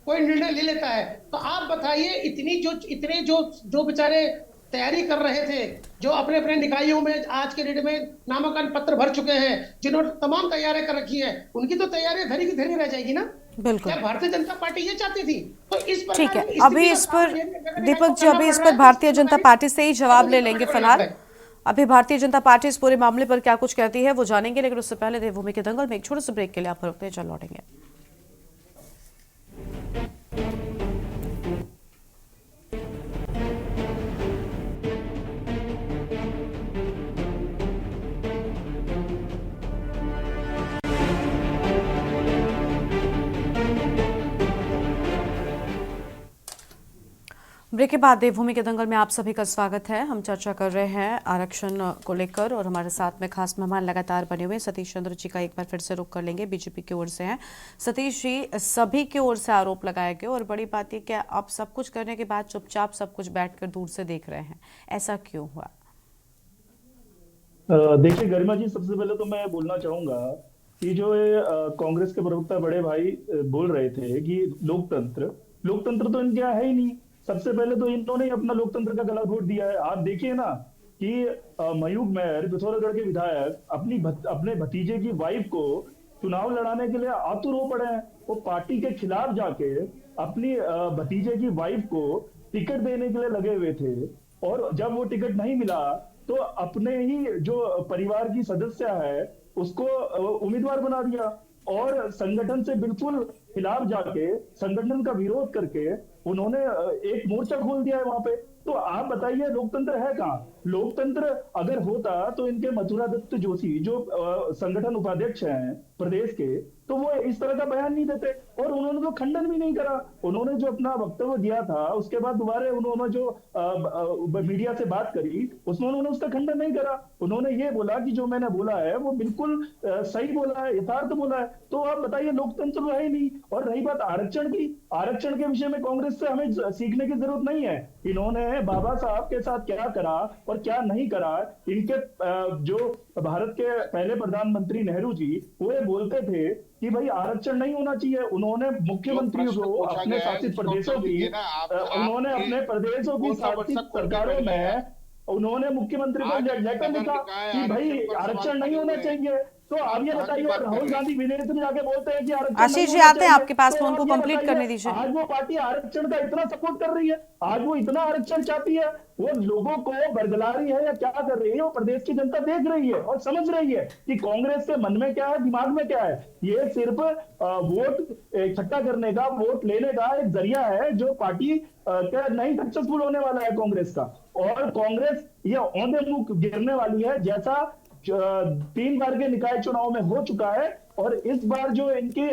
कोई निर्णय ले लेता है, तो आप बताइए इतने जो बेचारे तैयारी कर रहे थे, जो अपने अपने निकायों में आज के डेट में नामांकन पत्र भर चुके हैं, जिन्होंने तमाम तैयारी कर रखी है, उनकी तो तैयारी धरी की धरी रह जाएगी ना। बिल्कुल, क्या भारतीय जनता पार्टी ये चाहती थी? तो इस पर ठीक है, अभी इस पर दीपक जी, अभी इस पर भारतीय जनता पार्टी से ही जवाब ले लेंगे। फिलहाल अभी भारतीय जनता पार्टी इस पूरे मामले पर क्या कुछ कहती है वो जानेंगे, लेकिन उससे पहले देवभूमि के दंगल में एक छोटे से ब्रेक के लिए आप रुकते चल लौटेंगे। ब्रेक के बाद देवभूमि के दंगल में आप सभी का स्वागत है। हम चर्चा कर रहे हैं आरक्षण को लेकर और हमारे साथ में खास मेहमान लगातार बने हुए सतीश चंद्र जी का एक बार फिर से रुख कर लेंगे, बीजेपी की ओर से हैं। सतीश जी, सभी की ओर से आरोप लगाए गए और बड़ी बात है कि आप सब कुछ करने के बाद चुपचाप सब कुछ बैठकर दूर से देख रहे हैं, ऐसा क्यों हुआ? देखिए गरिमा जी, सबसे पहले तो मैं बोलना चाहूंगा कि जो कांग्रेस के प्रवक्ता बड़े भाई बोल रहे थे कि लोकतंत्र तो इनके यहाँ है ही नहीं। सबसे पहले तो इन्होंने अपना लोकतंत्र का गला घोट दिया है। आप देखिए ना कि मयूख मेहर, पिथौरागढ़ के विधायक, अपने भतीजे की वाइफ को चुनाव लड़ाने के लिए आतुर हो पड़े हैं। वो पार्टी के खिलाफ जाके अपनी भतीजे की वाइफ को टिकट देने के लिए लगे हुए थे, और जब वो टिकट नहीं मिला तो अपने ही जो परिवार की सदस्य है उसको उम्मीदवार बना दिया, और संगठन से बिल्कुल खिलाफ जाके संगठन का विरोध करके उन्होंने एक मोर्चा खोल दिया है वहां पे। तो आप बताइए लोकतंत्र है कहाँ? लोकतंत्र अगर होता तो इनके मथुरा दत्त जोशी जो संगठन उपाध्यक्ष हैं प्रदेश के, तो वो इस तरह का बयान नहीं देते, और उन्होंने तो खंडन भी नहीं करा। उन्होंने जो अपना वक्तव्य दिया था उसके बाद दोबारा उन्होंने जो मीडिया से बात करी उसमें उन्होंने उसका खंडन नहीं करा। उन्होंने ये बोला कि जो मैंने बोला है वो बिल्कुल सही बोला है, यथार्थ बोला है। तो आप बताइए लोकतंत्र तो है ही नहीं। और रही बात आरक्षण की, आरक्षण के विषय में कांग्रेस से हमें सीखने की जरूरत नहीं है। इन्होंने बाबा साहब के साथ क्या करा और क्या नहीं करा, इनके जो भारत के पहले प्रधानमंत्री नेहरू जी वो ये बोलते थे कि भाई आरक्षण नहीं होना चाहिए। उन्होंने मुख्यमंत्री प्रश्न को पूछा अपने गया है, शासित उसका प्रदेशों उत्तर की दीजिए ना आप। उन्होंने आपकी अपने प्रदेशों की कौन सा शासित वर्षक कुंडी सरकारों पड़ गया है? में उन्होंने मुख्यमंत्री को आज लेटर नगर लिखा निकाय कि भाई आरक्षण पर सवाल आरक्षण खड़े नहीं होना हुए हैं। चाहिए। तो आप आप ये कहाँ की बताइए, बात कर राहुल रहे हैं? गांधी विदेश में जाके बोलते हैं कि आरक्षण नहीं आशीष जी होना आते हैं चाहिए। आपके पास तो में, आप उनको ये कंप्लीट करने बताइए, दीजिए। आज वो पार्टी आरक्षण का इतना सपोर्ट कर रही है, आज वो इतना आरक्षण चाहती है, वो लोगों को बरगला रही है या क्या कर रही है, वो प्रदेश की जनता देख रही है और समझ रही है कि कांग्रेस के मन में क्या है, दिमाग में क्या है। ये सिर्फ वोट इकट्ठा करने का, वोट लेने का एक जरिया है, जो पार्टी क्या नहीं सक्सेसफुल होने वाला है कांग्रेस का। और कांग्रेस ये औंधे मुंह गिरने वाली है, जैसा 3 बार के निकाय चुनाव में हो चुका है। और इस बार जो इनकी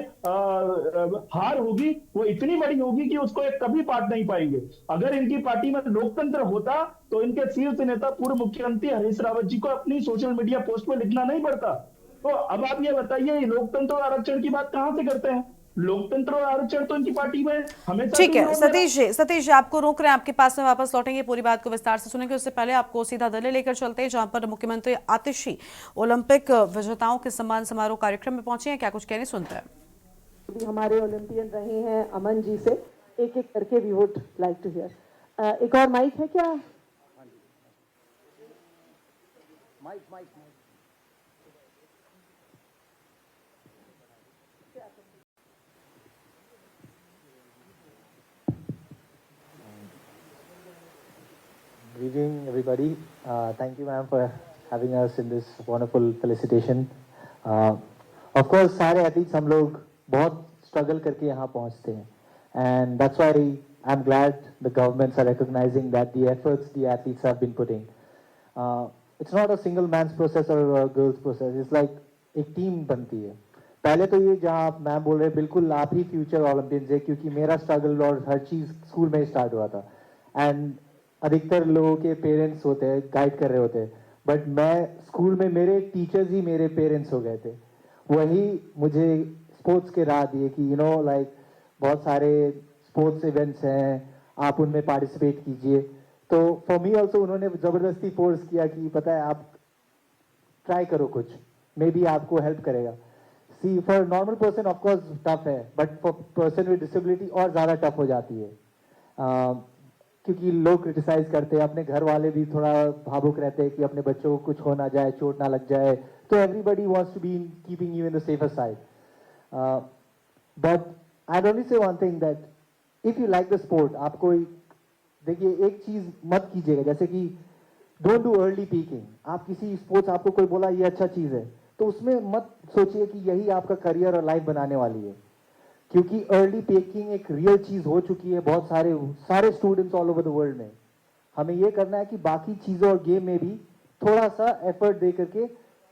हार होगी वो इतनी बड़ी होगी कि उसको एक कभी पाट नहीं पाएंगे। अगर इनकी पार्टी में लोकतंत्र होता तो इनके शीर्ष नेता पूर्व मुख्यमंत्री हरीश रावत जी को अपनी सोशल मीडिया पोस्ट में लिखना नहीं पड़ता। तो अब आप ये बताइए, लोकतंत्र और आरक्षण की बात कहां से करते हैं? लोकतंत्र और आरक्षण तो इनकी पार्टी में हमेशा ठीक से है विरोध में सतीश जी आपको रोक रहे हैं, आपके पास में वापस लौटेंगे, पूरी बात को विस्तार से सुनेंगे। उससे पहले आपको सीधा दिल्ली लेकर चलते हैं, जहां पर मुख्यमंत्री आतिशी ओलंपिक विजेताओं के सम्मान समारोह कार्यक्रम में पहुंचे हैं। क्या कुछ कहने सुनते हैं। हमारे ओलंपियन रहे हैं अमन जी से एक एक करके we would like to hear. एक और माइक है क्या? Mic Good evening, everybody. Thank you, ma'am, for having us in this wonderful felicitation. Of course, सारे एथलीट्स हम लोग बहुत स्ट्रगल करके यहाँ पहुँचते हैं, and that's why I'm glad the governments are recognizing that the efforts the athletes have been putting. It's not a single man's process or a girl's process. It's like एक टीम बनती है। पहले तो ये जहाँ आप मैम बोल रहे हैं, बिल्कुल आप ही फ्यूचर ओलंपियंस है, क्योंकि मेरा स्ट्रगल और हर चीज़ स्कूल में ही स्टार्ट हुआ था। एंड अधिकतर लोगों के पेरेंट्स होते हैं, गाइड कर रहे होते हैं, बट मैं स्कूल में मेरे टीचर्स ही मेरे पेरेंट्स हो गए थे। वही मुझे स्पोर्ट्स के राह दिए कि लाइक बहुत सारे स्पोर्ट्स इवेंट्स हैं, आप उनमें पार्टिसिपेट कीजिए। तो फॉर मी ऑल्सो उन्होंने ज़बरदस्ती फोर्स किया कि पता है आप ट्राई करो कुछ, मे बी आपको हेल्प करेगा। C for normal person of course tough है, but for person with disability और ज़्यादा टफ हो जाती है, क्योंकि लोग क्रिटिसाइज करते हैं, अपने घर वाले भी थोड़ा भावुक रहते हैं कि अपने बच्चों को कुछ हो ना जाए, चोट ना लग जाए, तो everybody wants to be keeping you in the safer side. But I only say one thing that if you like the sport, आपको देखिए एक चीज मत कीजिएगा, जैसे कि डोंट डू अर्ली पीकिंग। आप किसी स्पोर्ट्स, आपको कोई बोला ये अच्छा चीज है, तो उसमें मत सोचिए कि यही आपका करियर और लाइफ बनाने वाली है, क्योंकि अर्ली पीकिंग एक रियल चीज हो चुकी है बहुत सारे students all over the world में। हमें ये करना है कि बाकी चीजों और गेम में भी थोड़ा सा एफर्ट दे करके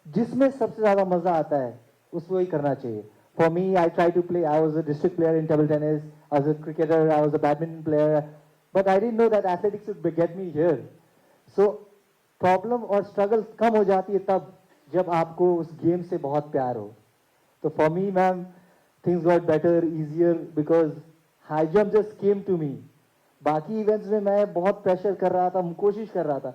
जिसमें सबसे ज्यादा मजा आता है उसको ही करना चाहिए। For me, I try to play, I was a district player in table tennis, I was a cricketer, I was a badminton player, but I didn't know that athletics would get me here. So problem और स्ट्रगल कम हो जाती है तब जब आपको उस गेम से बहुत प्यार हो। तो for me ma'am, things got better, easier because high jump just came to me. बाकी इवेंट्स में मैं बहुत प्रेशर कर रहा था, कोशिश कर रहा था,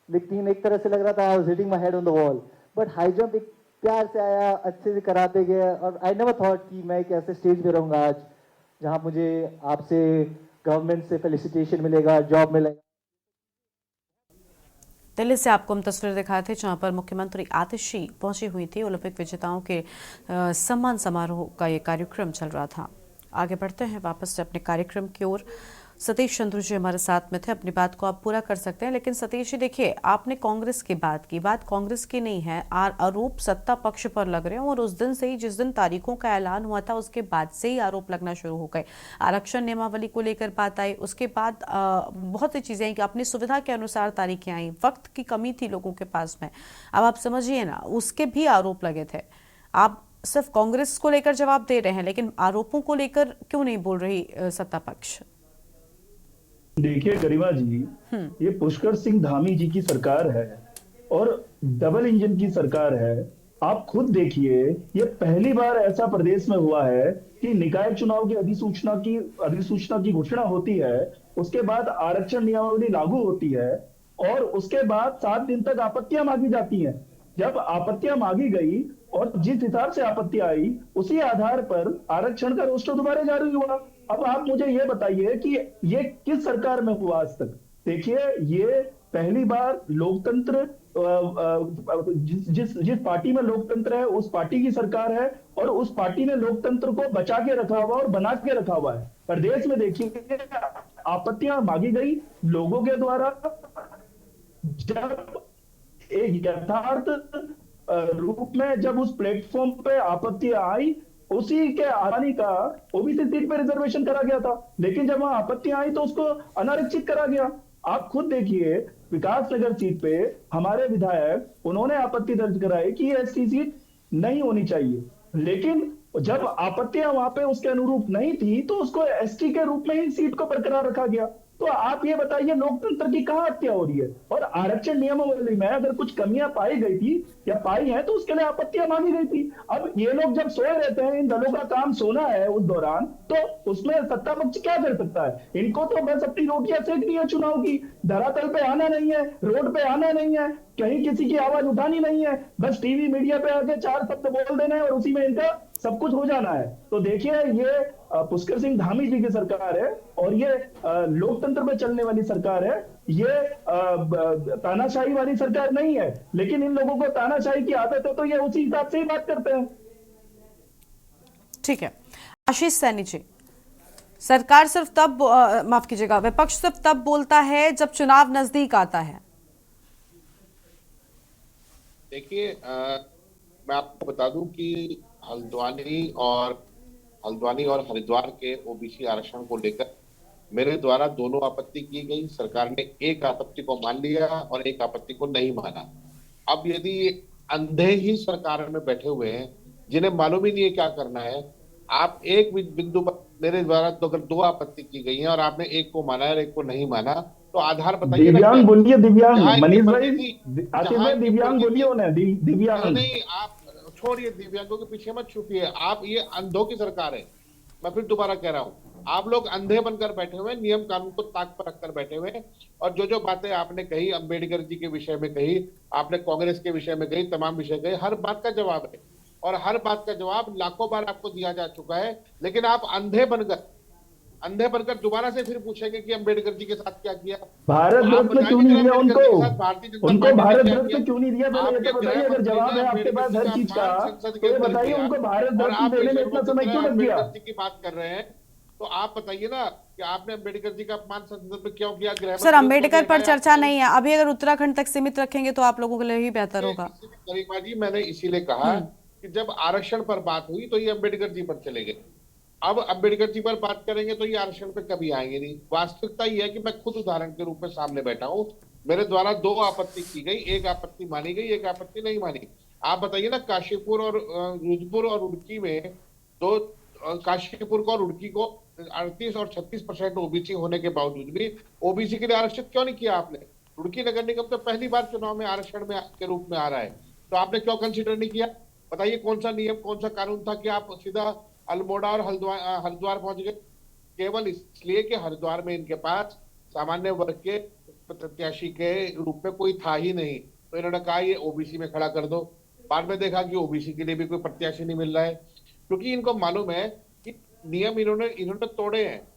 लेकिन एक तरह से लग रहा था I was hitting my head on the wall. But high jump एक प्यार से आया, अच्छे से कराते गए, और I never thought कि मैं एक ऐसे स्टेज पे रहूँगा आज जहाँ मुझे आपसे गवर्नमेंट से फेलिसिटेशन मिलेगा, जॉब मिलेगा। दिल्ली से आपको हम तस्वीर दिखाए थे, जहां पर मुख्यमंत्री आतिशी पहुंची हुई थी। ओलंपिक विजेताओं के सम्मान समारोह का ये कार्यक्रम चल रहा था। आगे बढ़ते हैं वापस से अपने कार्यक्रम की ओर। सतीश चंद्र जी हमारे साथ में थे, अपनी बात को आप पूरा कर सकते हैं। लेकिन सतीश जी देखिए, आपने कांग्रेस की बात की, बात कांग्रेस की नहीं है, आरोप सत्ता पक्ष पर लग रहे हैं, और उस दिन से ही, जिस दिन तारीखों का ऐलान हुआ था, उसके बाद से ही आरोप लगना शुरू हो गए। आरक्षण नियमावली को लेकर बात आई, उसके बाद बहुत सी चीजें आई कि अपनी सुविधा के अनुसार तारीखें आई, वक्त की कमी थी लोगों के पास में। अब आप समझिए ना, उसके भी आरोप लगे थे। आप सिर्फ कांग्रेस को लेकर जवाब दे रहे हैं, लेकिन आरोपों को लेकर क्यों नहीं बोल रही सत्ता पक्ष? देखिए गरिमा जी, ये पुष्कर सिंह धामी जी की सरकार है और डबल इंजन की सरकार है। आप खुद देखिए, ये पहली बार ऐसा प्रदेश में हुआ है कि निकाय चुनाव की अधिसूचना की घोषणा होती है, उसके बाद आरक्षण नियमावली लागू होती है, और उसके बाद 7 दिन तक आपत्तियां मांगी जाती हैं। जब आपत्तियां मांगी गई और जिस हिसाब से आपत्ति आई उसी आधार पर आरक्षण का रोस्टर दोबारा जारी हुआ। अब आप मुझे ये बताइए कि ये किस सरकार में हुआ आज तक? देखिए, ये पहली बार लोकतंत्र जिस पार्टी में लोकतंत्र है उस पार्टी की सरकार है और उस पार्टी ने लोकतंत्र को बचा के रखा हुआ और बना के रखा हुआ है। प्रदेश में देखिए, आपत्तियां मांगी गई लोगों के द्वारा, जब एक यथार्थ रूप में जब उस प्लेटफॉर्म पे आपत्ति आई, उसी के आसानी का ओबीसी सीट पे रिजर्वेशन करा गया था, लेकिन जब वहां आपत्ति आई तो उसको अनारक्षित करा गया। आप खुद देखिए, विकास नगर सीट पे हमारे विधायक उन्होंने आपत्ति दर्ज कराई कि ये एसटी सीट नहीं होनी चाहिए, लेकिन जब आपत्तियां वहां पे उसके अनुरूप नहीं थी तो उसको एसटी के रूप में ही सीट को बरकरार रखा गया। तो आप ये बताइए, लोकतंत्र की कहां हत्या हो रही है? और आरक्षण नियमावली में अगर कुछ कमियां पाई गई थी या पाई हैं तो उसके लिए आपत्तियां मांगी गई थी। अब ये लोग जब सोए रहते हैं, इन दलों का काम सोना है उस दौरान, तो उसमें सत्ता पक्ष क्या कर सकता है? इनको तो बस अपनी रोटियां सेकनी है चुनाव की, धरातल पे आना नहीं है, रोड पे आना नहीं है, कहीं किसी की आवाज उठानी नहीं है, बस टीवी मीडिया पे आके 4 शब्द बोल देना है और उसी में इनका सब कुछ हो जाना है। तो देखिए, ये पुष्कर सिंह धामी जी की सरकार है और ये लोकतंत्र में चलने वाली सरकार है, ये तानाशाही वाली सरकार नहीं है। लेकिन इन लोगों को तानाशाही की आदत है तो ये उसी हिसाब से ही बात करते हैं। ठीक है, आशीष सैनी जी, सरकार सिर्फ तब माफ कीजिएगा, विपक्ष सिर्फ तब बोलता है जब चुनाव नजदीक आता है। देखिए, मैं आपको बता दूं कि हल्द्वानी और हरिद्वार के ओबीसी आरक्षण को लेकर मेरे द्वारा दोनों आपत्ति की गई। सरकार ने एक आपत्ति को मान लिया और एक आपत्ति को नहीं माना। अब यदि अंधे ही सरकार में बैठे हुए हैं जिन्हें मालूम ही नहीं है क्या करना है, आप एक बिंदु पर मेरे द्वारा तो अगर 2 आपत्ति की गई है और आपने एक को माना और एक को नहीं माना, तो आधार बताइए। दिव्यांग बोलिए, दिव्यांग मनीष भाई, आसिफ भाई दिव्यांग बोलिए उन्हें, दिव्यांग नहीं, आप छोड़िए, दिव्यांगों के पीछे मत छुपिए। आप, ये अंधों की सरकार है। मैं फिर दोबारा कह रहा हूँ, आप लोग अंधे बनकर बैठे हुए, नियम कानून को ताक पर रखकर बैठे हुए, और जो बातें आपने कही, अंबेडकर जी के विषय में कही, आपने कांग्रेस के विषय में कही, तमाम विषय कही, हर बात का जवाब है और हर बात का जवाब लाखों बार आपको दिया जा चुका है। लेकिन आप अंधे बनकर दोबारा से फिर पूछेंगे कि अंबेडकर जी के साथ क्या किया। भारत रत्न क्यों नहीं दिया उनको भारत रत्न क्यों नहीं दिया? पहले ये तो बताइए, अगर जवाब है आपके पास हर चीज का तो ये बताइए, उनको भारत रत्न देने में इतना समय क्यों लग गया? जी की बात कर रहे हैं तो आप बताइए ना कि आपने अंबेडकर जी का अपमान संसद में क्यों किया? सर, अंबेडकर पर चर्चा नहीं है अभी, अगर उत्तराखंड तक सीमित रखेंगे तो आप लोगों के लिए ही बेहतर होगा। गरिमा जी, मैंने इसीलिए कहा कि जब आरक्षण पर बात हुई तो ये अंबेडकर जी पर चले गए। अब अंबेडकर जी पर बात करेंगे तो ये आरक्षण पे कभी आएंगे नहीं। वास्तविकता ये है कि मैं खुद उदाहरण के रूप में सामने बैठा हूँ, मेरे द्वारा 2 आपत्ति की गई, एक आपत्ति मानी गई, एक आपत्ति नहीं मानी। आप बताइए ना, काशीपुर और रुद्रपुर और रुड़की में काशीपुर को और रुड़की को 38 और 36% ओबीसी होने के बावजूद भी ओबीसी के लिए आरक्षित क्यों नहीं किया आपने? रुड़की नगर निगम तो पहली बार चुनाव में आरक्षण में के रूप में आ रहा है, तो आपने क्यों कंसिडर नहीं किया? बताइए, कौन सा नियम, कौन सा कानून था कि आप सीधा अल्मोड़ा और हरिद्वार पहुंच गए? केवल इसलिए कि हरिद्वार में इनके पास सामान्य वर्ग के प्रत्याशी के रूप में कोई था ही नहीं, तो इन्होंने कहा ये ओबीसी में खड़ा कर दो। बाद में देखा कि ओबीसी के लिए भी कोई प्रत्याशी नहीं मिल रहा है, क्योंकि इनको मालूम है कि नियम इन्होंने तोड़े हैं।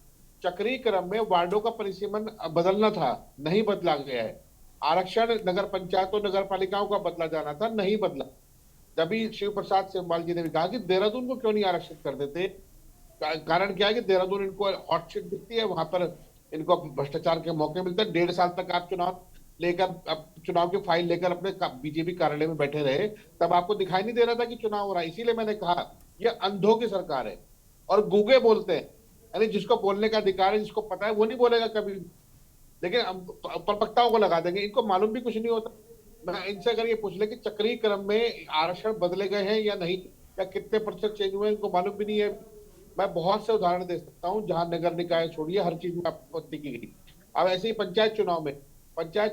चक्रीय क्रम में वार्डों का परिसीमन बदलना था, नहीं बदला गया है। आरक्षण नगर पंचायत और नगर पालिकाओं का बदला जाना था, नहीं बदला। तभी शिव प्रसाद सेमवाल जी ने भी कहा कि देहरादून को क्यों नहीं आरक्षित कर देते। कारण क्या है कि देहरादून इनको हॉट सीट दिखती है, वहां पर इनको भ्रष्टाचार के मौके मिलते हैं। 1.5 साल तक आप चुनाव की फाइल लेकर अपने बीजेपी कार्यालय में बैठे रहे, तब आपको दिखाई नहीं दे रहा था कि चुनाव हो रहा है। इसीलिए मैंने कहा ये अंधों की सरकार है और गूंगे बोलते हैं, यानी जिसको बोलने का अधिकार है, जिसको पता है वो नहीं बोलेगा कभी, लेकिन प्रवक्ताओं को लगा देंगे। इनको मालूम भी कुछ नहीं होता। मैं इनसे अगर ये पूछ ले कि चक्रीय क्रम में आरक्षण बदले गए हैं या नहीं, या कितने प्रतिशत चेंज हुए, इनको मालूम भी नहीं है। मैं बहुत से उदाहरण दे सकता हूं जहां नगर निकाय छोड़िए, हर चीज में आपत्ति की गई। अब ऐसे ही पंचायत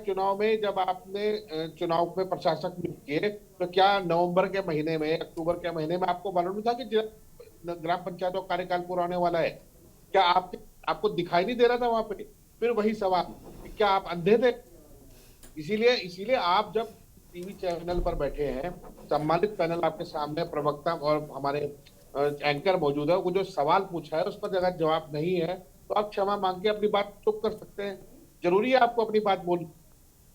चुनाव में जब आपने चुनाव में प्रशासक नियुक्त किए, तो क्या नवंबर के महीने में, अक्टूबर के महीने में आपको मालूम था कि ग्राम पंचायतों का कार्यकाल पूरा होने वाला है? क्या आपको दिखाई नहीं दे रहा था वहां पे? फिर वही सवाल, क्या आप अंधे थे? इसीलिए आप जब टीवी चैनल पर बैठे हैं, सम्मानित पैनल आपके सामने, प्रवक्ता और हमारे एंकर मौजूद है, वो जो सवाल पूछा है उस पर अगर जवाब नहीं है तो आप क्षमा मांग के अपनी बात चुप कर सकते हैं। जरूरी है आपको अपनी बात बोलनी?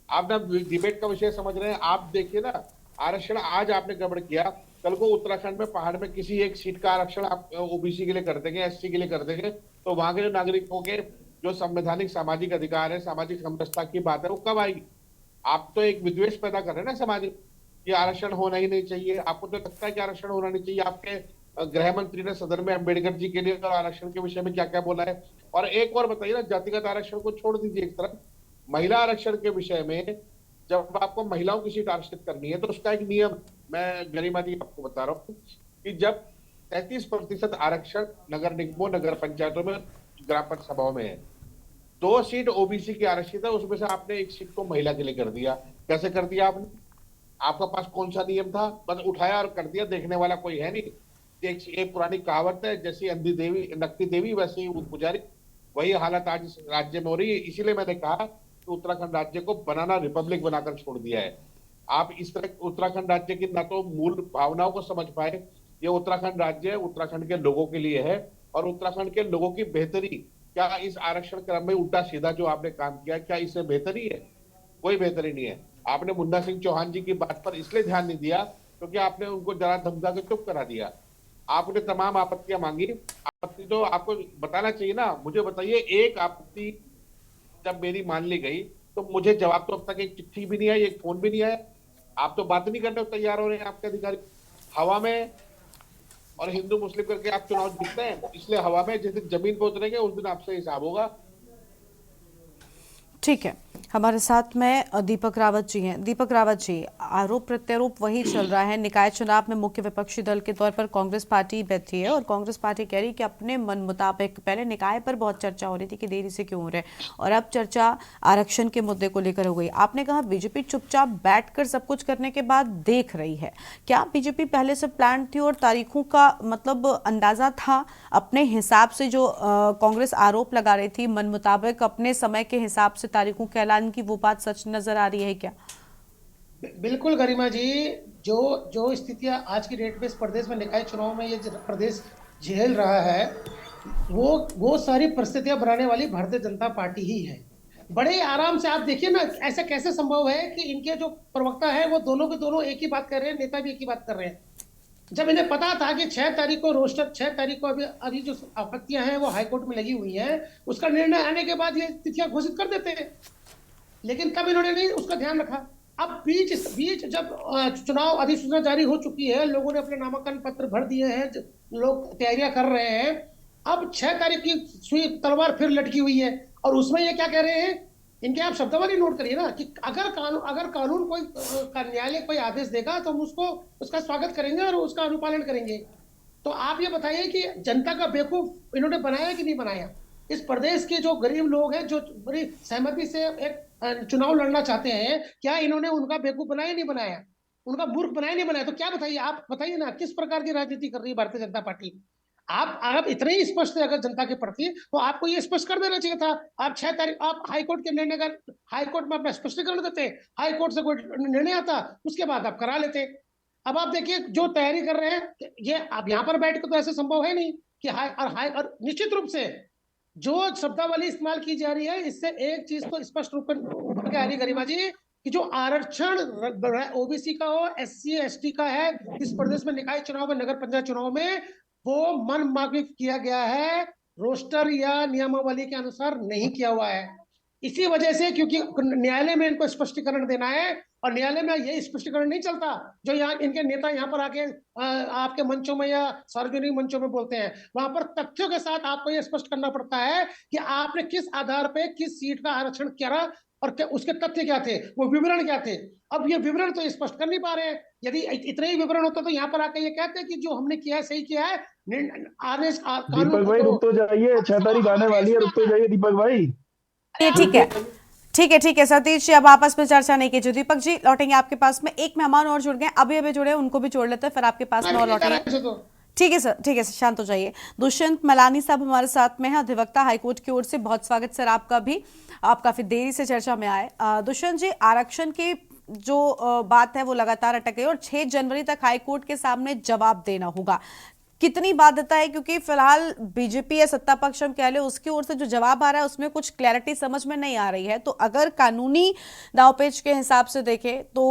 आप ना डिबेट का विषय समझ रहे हैं। आप देखिए ना, आरक्षण आज आपने गड़बड़ किया, कल को उत्तराखंड में पहाड़ में किसी एक सीट का आरक्षण आप ओबीसी के लिए कर देंगे, एससी के लिए कर देंगे, तो वहां के जो नागरिकों के जो संवैधानिक सामाजिक अधिकार है, सामाजिक समरसता की बात है, वो कब आएगी? आप तो एक विद्वेष पैदा कर रहे हैं ना समाज में, कि आरक्षण होना ही नहीं चाहिए। आपको तो लगता है कि आरक्षण होना नहीं चाहिए। आपके गृह मंत्री ने सदन में अम्बेडकर जी के लिए और आरक्षण के विषय में क्या क्या बोला है। और एक और बताइए ना, जातिगत आरक्षण को छोड़ दीजिए एक तरफ, महिला आरक्षण के विषय में जब आपको महिलाओं की सीट आरक्षित करनी है तो उसका एक नियम, मैं गरिमा जी आपको बता रहा हूँ कि जब 33% आरक्षण नगर निगमों, नगर पंचायतों में, ग्राम पंचायत सभाओं में है, 2 सीट ओबीसी की आरक्षित है, उसमें से आपने 1 सीट को महिला के लिए कर दिया। कैसे कर दिया आपने? आपका पास कौन सा नियम था? बस उठाया और कर दिया, देखने वाला कोई है नहीं। एक पुरानी कहावत है, जैसी अंधी देवी नकती देवी वैसे ही पुजारी। वही हालत आज इस राज्य में हो रही है। इसीलिए मैंने कहा कि उत्तराखंड राज्य को बनाना रिपब्लिक बनाकर छोड़ दिया है। आप इस तरह उत्तराखंड राज्य की ना तो मूल भावनाओं को समझ पाए। ये उत्तराखंड राज्य उत्तराखंड के लोगों के लिए है, और उत्तराखंड के लोगों की बेहतरी, क्या इस आरक्षण क्रम में उल्टा सीधा जो आपने काम किया, क्या इससे बेहतरी है? कोई बेहतरी नहीं है। आपने मुन्ना सिंह चौहान जी की बात पर इसलिए ध्यान नहीं दिया क्योंकि आपने उनको जरा धमका के चुप करा दिया। आपने तमाम आपत्तियां मांगी। आपत्ति तो आपको बताना चाहिए ना। मुझे बताइए, एक आपत्ति जब मेरी मान ली गई तो मुझे जवाब तो अब तक एक चिट्ठी भी नहीं आई, एक फोन भी नहीं आया। आप तो बात नहीं करने तैयार हो रहे हैं। आपके अधिकारी हवा में और हिंदू मुस्लिम करके आप चुनाव जीतते हैं, इसलिए हवा में। जिस दिन जमीन पर उतरेंगे उस दिन आपसे हिसाब होगा। ठीक है, हमारे साथ में दीपक रावत जी हैं। दीपक रावत जी, आरोप प्रत्यारोप वही चल रहा है। निकाय चुनाव में मुख्य विपक्षी दल के तौर पर कांग्रेस पार्टी बैठी है और कांग्रेस पार्टी कह रही है कि अपने मन मुताबिक, पहले निकाय पर बहुत चर्चा हो रही थी कि देरी से क्यों हो रहा है, और अब चर्चा आरक्षण के मुद्दे को लेकर हो गई। आपने कहा बीजेपी चुपचाप बैठकर सब कुछ करने के बाद देख रही है। क्या बीजेपी पहले से प्लान थी और तारीखों का मतलब अंदाजा था अपने हिसाब से? जो कांग्रेस आरोप लगा रही थी मन मुताबिक अपने समय के हिसाब से तारीखों के ऐलान की, वो बात सच नजर आ रही है क्या? बिल्कुल गरिमा जी, जो स्थितियां आज की डेट में इस प्रदेश में निकाय चुनाव में ये प्रदेश झेल रहा है, वो सारी परिस्थितियां बनाने वाली भारतीय जनता पार्टी ही है। बड़े आराम से आप देखिए ना, ऐसा कैसे संभव है कि इनके जो प्रवक्ता है वो दोनों के दोनों एक ही बात कर रहे हैं, नेता भी एक ही बात कर रहे हैं। जब इन्हें पता था कि 6 तारीख को रोस्टर, 6 तारीख को अभी जो आपत्तियां हैं वो हाईकोर्ट में लगी हुई हैं, उसका निर्णय आने के बाद ये तिथियां घोषित कर देते हैं, लेकिन तब इन्होंने नहीं उसका ध्यान रखा। अब बीच जब चुनाव अधिसूचना जारी हो चुकी है, लोगों ने अपने नामांकन पत्र भर दिए हैं, लोग तैयारियां कर रहे हैं, अब 6 तारीख की सुई तलवार फिर लटकी हुई है। और उसमें ये क्या कह रहे हैं, इनके आप शब्दावली नोट करिए ना, कि अगर कानून कोई न्यायालय कोई आदेश देगा तो हम उसका स्वागत करेंगे और उसका अनुपालन करेंगे। तो आप ये बताइए कि जनता का बेवकूफ इन्होंने बनाया कि नहीं बनाया? इस प्रदेश के जो गरीब लोग हैं, जो बड़ी सहमति से एक चुनाव लड़ना चाहते हैं, क्या इन्होंने उनका बेवकूफ बनाया नहीं बनाया, उनका मूर्ख बनाया नहीं बनाया? तो क्या बताइए, आप बताइए ना, किस प्रकार की राजनीति कर रही है भारतीय जनता पार्टी? आप इतने ही स्पष्ट है अगर जनता के प्रति, तो आपको ये स्पष्ट कर देना चाहिए था। आप 6 तारीख आप हाईकोर्ट के निर्णय का, हाईकोर्ट में अपना स्पष्टीकरण देते, हाईकोर्ट से कोई निर्णय आता, उसके बाद आप करा लेते। अब आप देखिए जो तैयारी कर रहे हैं, ये आप यहाँ पर बैठ के तो ऐसे संभव है नहीं कि और निश्चित रूप से जो शब्दावली इस्तेमाल की जा रही है, इससे एक चीज तो स्पष्ट रूप में आ रही गरिमा जी, कि जो आरक्षण ओबीसी का हो, एससी एसटी का है इस प्रदेश में निकाय चुनाव में, नगर पंचायत चुनाव में, वो मन माफिक किया गया है, रोस्टर या नियमावली के अनुसार नहीं किया हुआ है। इसी वजह से, क्योंकि न्यायालय में इनको स्पष्टीकरण देना है, और न्यायालय में यही स्पष्टीकरण नहीं चलता जो यहाँ इनके नेता यहाँ पर आके आपके मंचों में या सार्वजनिक मंचों में बोलते हैं। वहां पर तथ्यों के साथ आपको ये स्पष्ट करना पड़ता है कि आपने किस आधार पे किस सीट का आरक्षण किया और क्या उसके तथ्य क्या थे, वो विवरण क्या थे। अब ये विवरण तो स्पष्ट कर नहीं पा रहे हैं। यदि इतने ही विवरण होता तो यहाँ पर आके ये कहते हैं कि जो हमने किया है सही किया है। दीपक भाई रुक तो जाइए, 6 तारीख आने वाली है, रुक तो जाइए दीपक भाई। ठीक है सतीश जी, अब आपस में चर्चा नहीं कीजिए। दीपक जी लौटेंगे आपके पास में। एक मेहमान और जुड़ गए, अभी जुड़े, उनको भी जोड़ लेते हैं, फिर आपके पास में और लौटेंगे। ठीक है सर, ठीक है, शांत हो जाइए। दुष्यंत मलानी साहब हमारे साथ में है, अधिवक्ता हाईकोर्ट की ओर से। बहुत स्वागत सर आपका भी, आप काफी देरी से चर्चा में आए। दुष्यंत जी, आरक्षण के जो बात है वो लगातार अटक गई और 6 जनवरी तक हाईकोर्ट के सामने जवाब देना होगा। कितनी बाध्यता है, क्योंकि फिलहाल बीजेपी या सत्ता पक्ष हम कह ले उसकी ओर से जो जवाब आ रहा है उसमें कुछ क्लैरिटी समझ में नहीं आ रही है। तो अगर कानूनी दांवपेच के हिसाब से देखें तो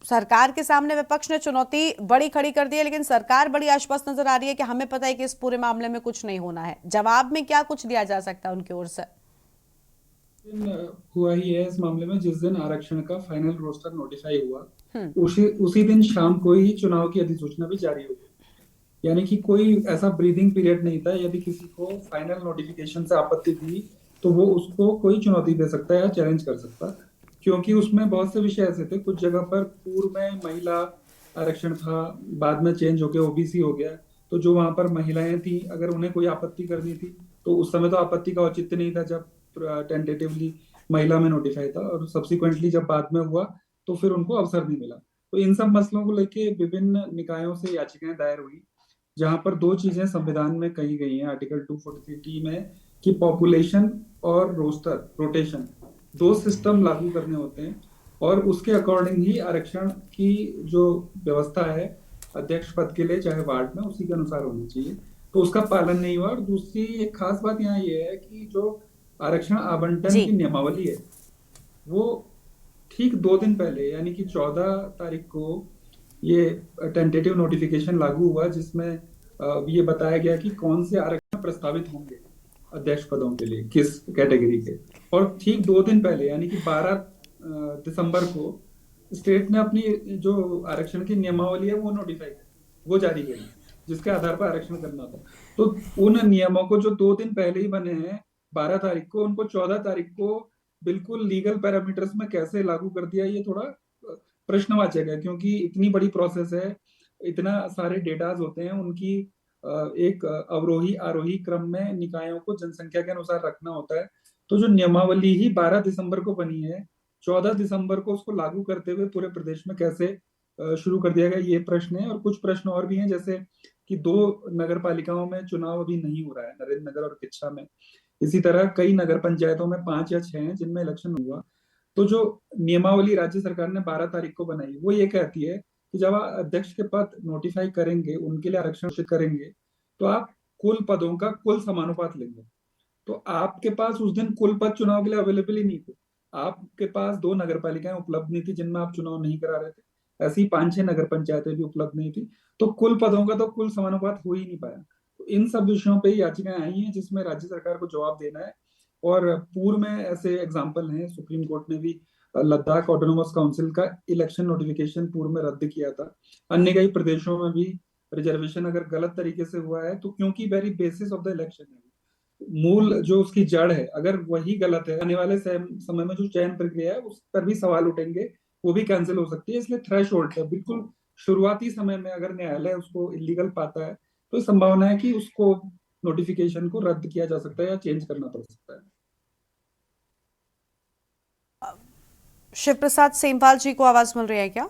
सरकार के सामने विपक्ष ने चुनौती बड़ी खड़ी कर दी है, लेकिन सरकार बड़ी आश्वस्त नजर आ रही है कि हमें पता है कि इस पूरे मामले में कुछ नहीं होना है। जवाब में क्या कुछ दिया जा सकता है उनकी ओर से? हुआ ही है इस मामले में, जिस दिन आरक्षण का फाइनल रोस्टर नोटिफाई हुआ उसी दिन शाम को ही चुनाव की अधिसूचना भी जारी हो गई। यानी कि कोई ऐसा ब्रीदिंग पीरियड नहीं था। यदि किसी को फाइनल नोटिफिकेशन से आपत्ति थी तो वो उसको कोई चुनौती दे सकता है या चैलेंज कर सकता, क्योंकि उसमें बहुत से विषय ऐसे थे। कुछ जगह पर पूर्व में महिला आरक्षण था, बाद में चेंज होकर ओबीसी हो गया, तो जो वहां पर महिलाएं थी अगर उन्हें कोई आपत्ति करनी थी तो उस समय तो आपत्ति का औचित्य नहीं था जब टेंटेटिवली महिला में नोटिफाई था, और सब्सिक्वेंटली जब बाद में हुआ तो फिर उनको अवसर नहीं मिला। तो इन सब मसलों को लेके विभिन्न निकायों से याचिकाएं दायर हुई, जहां पर 2 चीजें संविधान में कही गई हैं आर्टिकल 243T में कि पॉपुलेशन और रोटेशन 2 सिस्टम लागू करने होते हैं और उसके अकॉर्डिंग ही आरक्षण की जो व्यवस्था है अध्यक्ष पद के लिए चाहे वार्ड में उसी के अनुसार होनी चाहिए। तो उसका पालन नहीं हुआ। और दूसरी एक खास बात यहाँ ये है कि जो आरक्षण आवंटन की नियमावली है वो ठीक 2 दिन पहले यानी कि 14 तारीख को ये टेंटेटिव नोटिफिकेशन लागू हुआ, जिसमें ये बताया गया कि कौन से आरक्षण प्रस्तावित होंगे अध्यक्ष पदों के लिए, किस कैटेगरी के। और ठीक 2 दिन पहले यानी कि 12 दिसंबर को स्टेट ने अपनी जो आरक्षण की नियमावली है वो जारी करी, जिसके आधार पर आरक्षण करना था। तो उन नियमों को जो 2 दिन पहले ही बने हैं 12 तारीख को, उनको 14 तारीख को बिल्कुल लीगल पैरामीटर्स में कैसे लागू कर दिया, ये थोड़ा प्रश्नवाचक है, क्योंकि इतनी बड़ी प्रोसेस है, इतना सारे डेटाज होते हैं, उनकी एक अवरोही आरोही क्रम में निकायों को जनसंख्या के अनुसार रखना होता है। तो जो नियमावली ही 12 दिसंबर को बनी है, 14 दिसंबर को उसको लागू करते हुए पूरे प्रदेश में कैसे शुरू कर दिया गया, ये प्रश्न है। और कुछ प्रश्न और भी हैं, जैसे कि 2 नगर पालिकाओं में चुनाव अभी नहीं हो रहा है, नरेंद्र नगर और किच्छा में। इसी तरह कई नगर पंचायतों में 5 या 6 हैं जिनमें इलेक्शन हुआ। तो जो नियमावली राज्य सरकार ने 12 तारीख को बनाई वो ये कहती है कि जब आप अध्यक्ष के पद नोटिफाई करेंगे, उनके लिए आरक्षण घोषित करेंगे, तो आप कुल पदों का कुल समानुपात लेंगे। तो आपके पास उस दिन कुल पद चुनाव के लिए अवेलेबल ही नहीं थे। आपके पास 2 नगर पालिकाएं उपलब्ध नहीं थी जिनमें आप चुनाव नहीं करा रहे थे, ऐसी 5-6 नगर पंचायतें भी उपलब्ध नहीं थी। तो कुल पदों का तो कुल समानुपात हो ही नहीं पाया। तो इन सब विषयों पे याचिकाएं आई हैं जिसमें राज्य सरकार को जवाब देना है। और पूर्व में ऐसे एग्जाम्पल हैं, सुप्रीम कोर्ट ने भी लद्दाख ऑटोनोमस काउंसिल का इलेक्शन नोटिफिकेशन पूर्व में रद्द किया था। अन्य कई प्रदेशों में भी रिजर्वेशन अगर गलत तरीके से हुआ है तो क्योंकि very basis of the election है, मूल जो उसकी जड़ है अगर वही गलत है, आने वाले समय में जो चयन प्रक्रिया है उस पर भी सवाल उठेंगे, वो भी कैंसिल हो सकती है। इसलिए थ्रेशोल्ड है, बिल्कुल शुरुआती समय में अगर न्यायालय उसको इलीगल पाता है तो संभावना है कि उसको नोटिफिकेशन को रद्द किया जा सकता है या चेंज करना पड़ सकता है। शिव प्रसाद सेमवाल जी को आवाज मिल रही है क्या?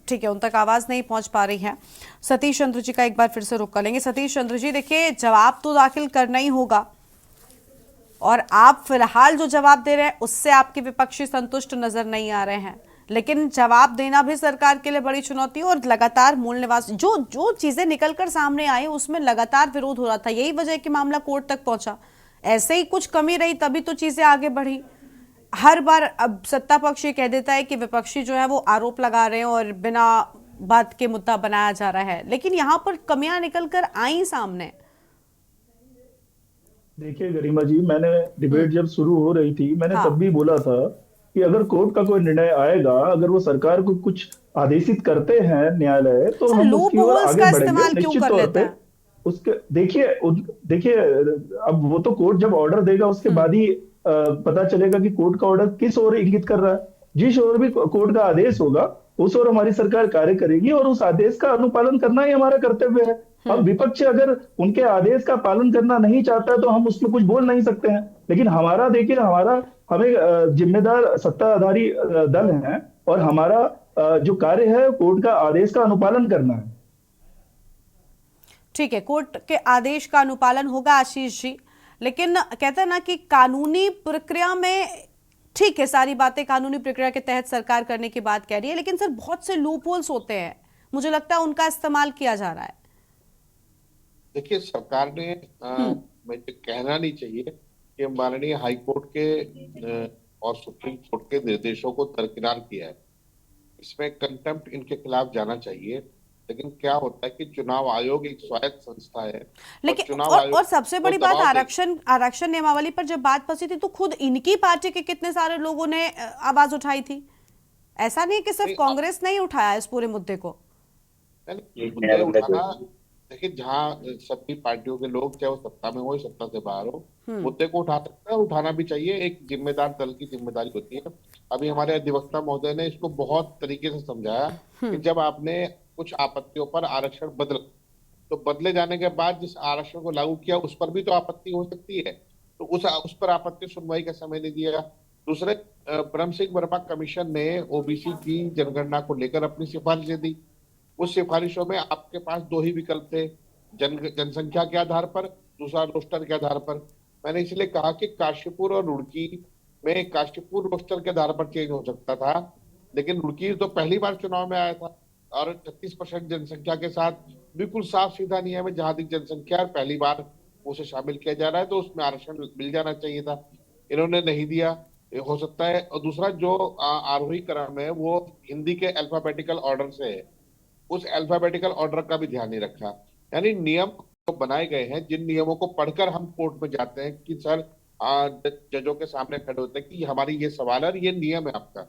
ठीक है, उन तक आवाज नहीं पहुंच पा रही है। सतीश चंद्र जी का एक बार फिर से रुख कर लेंगे। सतीश चंद्र जी, देखिए जवाब तो दाखिल करना ही होगा और आप फिलहाल जो जवाब दे रहे हैं उससे आपके विपक्षी संतुष्ट नजर नहीं आ रहे हैं, लेकिन जवाब देना भी सरकार के लिए बड़ी चुनौती है। और लगातार मूल निवास जो चीजें निकलकर सामने आई उसमें लगातार विरोध हो रहा था, यही वजह कि मामला कोर्ट तक पहुंचा। ऐसे ही कुछ कमी रही तभी तो चीजें आगे बढ़ी। हर बार अब सत्ता पक्ष ये कह देता है कि विपक्षी जो है वो आरोप लगा रहे हैं और बिना बात के मुद्दा बनाया जा रहा है, लेकिन यहाँ पर कमियां निकलकर आई सामने। देखिए गरिमा जी, मैंने डिबेट जब शुरू हो रही थी मैंने तब भी बोला था कि अगर कोर्ट का कोई निर्णय आएगा, अगर वो सरकार को कुछ आदेशित करते हैं न्यायालय, तो हम उसकी ओर आगे बढ़ेंगे निश्चित तौर पे। उसके देखिए अब वो तो कोर्ट जब ऑर्डर देगा उसके बाद ही पता चलेगा कि कोर्ट का ऑर्डर किस ओर इंगित कर रहा है। जिस ओर भी कोर्ट का आदेश होगा उस ओर हमारी सरकार कार्य करेगी और उस आदेश का अनुपालन करना ही हमारा कर्तव्य है। अब विपक्ष अगर उनके आदेश का पालन करना नहीं चाहता है तो हम उसमें कुछ बोल नहीं सकते हैं, लेकिन हमारा देखिए हमें जिम्मेदार सत्ताधारी दल है और हमारा जो कार्य है कोर्ट का आदेश का अनुपालन करना है। ठीक है, कोर्ट के आदेश का अनुपालन होगा आशीष जी, लेकिन कहते हैं ना कि कानूनी प्रक्रिया में ठीक है, सारी बातें कानूनी प्रक्रिया के तहत सरकार करने की बात कह रही है, लेकिन सर बहुत से लूपहोल्स होते हैं, मुझे लगता है उनका इस्तेमाल किया जा रहा है। देखिए, सरकार ने मुझे कहना नहीं चाहिए कि माननीय हाई कोर्ट के और सुप्रीम कोर्ट के निर्देशों को दरकिनार किया है। इसमें कंटेम्प्ट इनके खिलाफ जाना चाहिए। लेकिन क्या होता है कि चुनाव आयोग एक स्वायत्त संस्था है, लेकिन चुनाव और आयोग सबसे को बड़ी बात, दबाव आरक्षण नियमावली पर जब बात फंसी थी तो खुद इनकी पार्टी के कितने सारे लोगों ने आवाज उठाई थी। ऐसा नहीं कि सिर्फ कांग्रेस ने ही उठाया इस पूरे मुद्दे को। मुद्दे उठाना, देखिए, जहाँ सभी पार्टियों के लोग, चाहे वो सत्ता में हो या सत्ता से बाहर हो, मुद्दे को उठा सकते हैं, उठाना भी चाहिए। एक जिम्मेदार दल की जिम्मेदारी होती है। अभी हमारे अधिवक्ता महोदय ने इसको बहुत तरीके से समझाया कि जब आपने कुछ आपत्तियों पर आरक्षण बदला, तो बदले जाने के बाद जिस आरक्षण को लागू किया उस पर भी तो आपत्ति हो सकती है, तो उस पर आपत्ति सुनवाई का समय नहीं दिया। दूसरे, ब्रह्म सिंह वर्मा कमीशन ने ओबीसी की जनगणना को लेकर अपनी सिफारिशें दी। उस सिफारिशों में आपके पास दो ही विकल्प थे, जनसंख्या के आधार पर, दूसरा रोस्टर के आधार पर। मैंने इसलिए कहा कि काशीपुर और रुड़की में काशीपुर रोस्टर के आधार पर चेंज हो सकता था, लेकिन रुड़की तो पहली बार चुनाव में आया था और 36% जनसंख्या के साथ बिल्कुल साफ सीधा नियम है, जहां अधिक जनसंख्या और पहली बार उसे शामिल किया जा रहा है तो उसमें आरक्षण मिल जाना चाहिए था। इन्होंने नहीं दिया, ये हो सकता है। और दूसरा, जो आरोही क्रम है वो हिंदी के अल्फाबेटिकल ऑर्डर से है, उस अल्फाबेटिकल ऑर्डर का भी ध्यान नहीं रखा। यानी नियम जो बनाए गए हैं, जिन नियमों को पढ़कर हम कोर्ट में जाते हैं कि सर, जजों के सामने खड़े होते हैं कि हमारी ये सवाल है और ये नियम है आपका,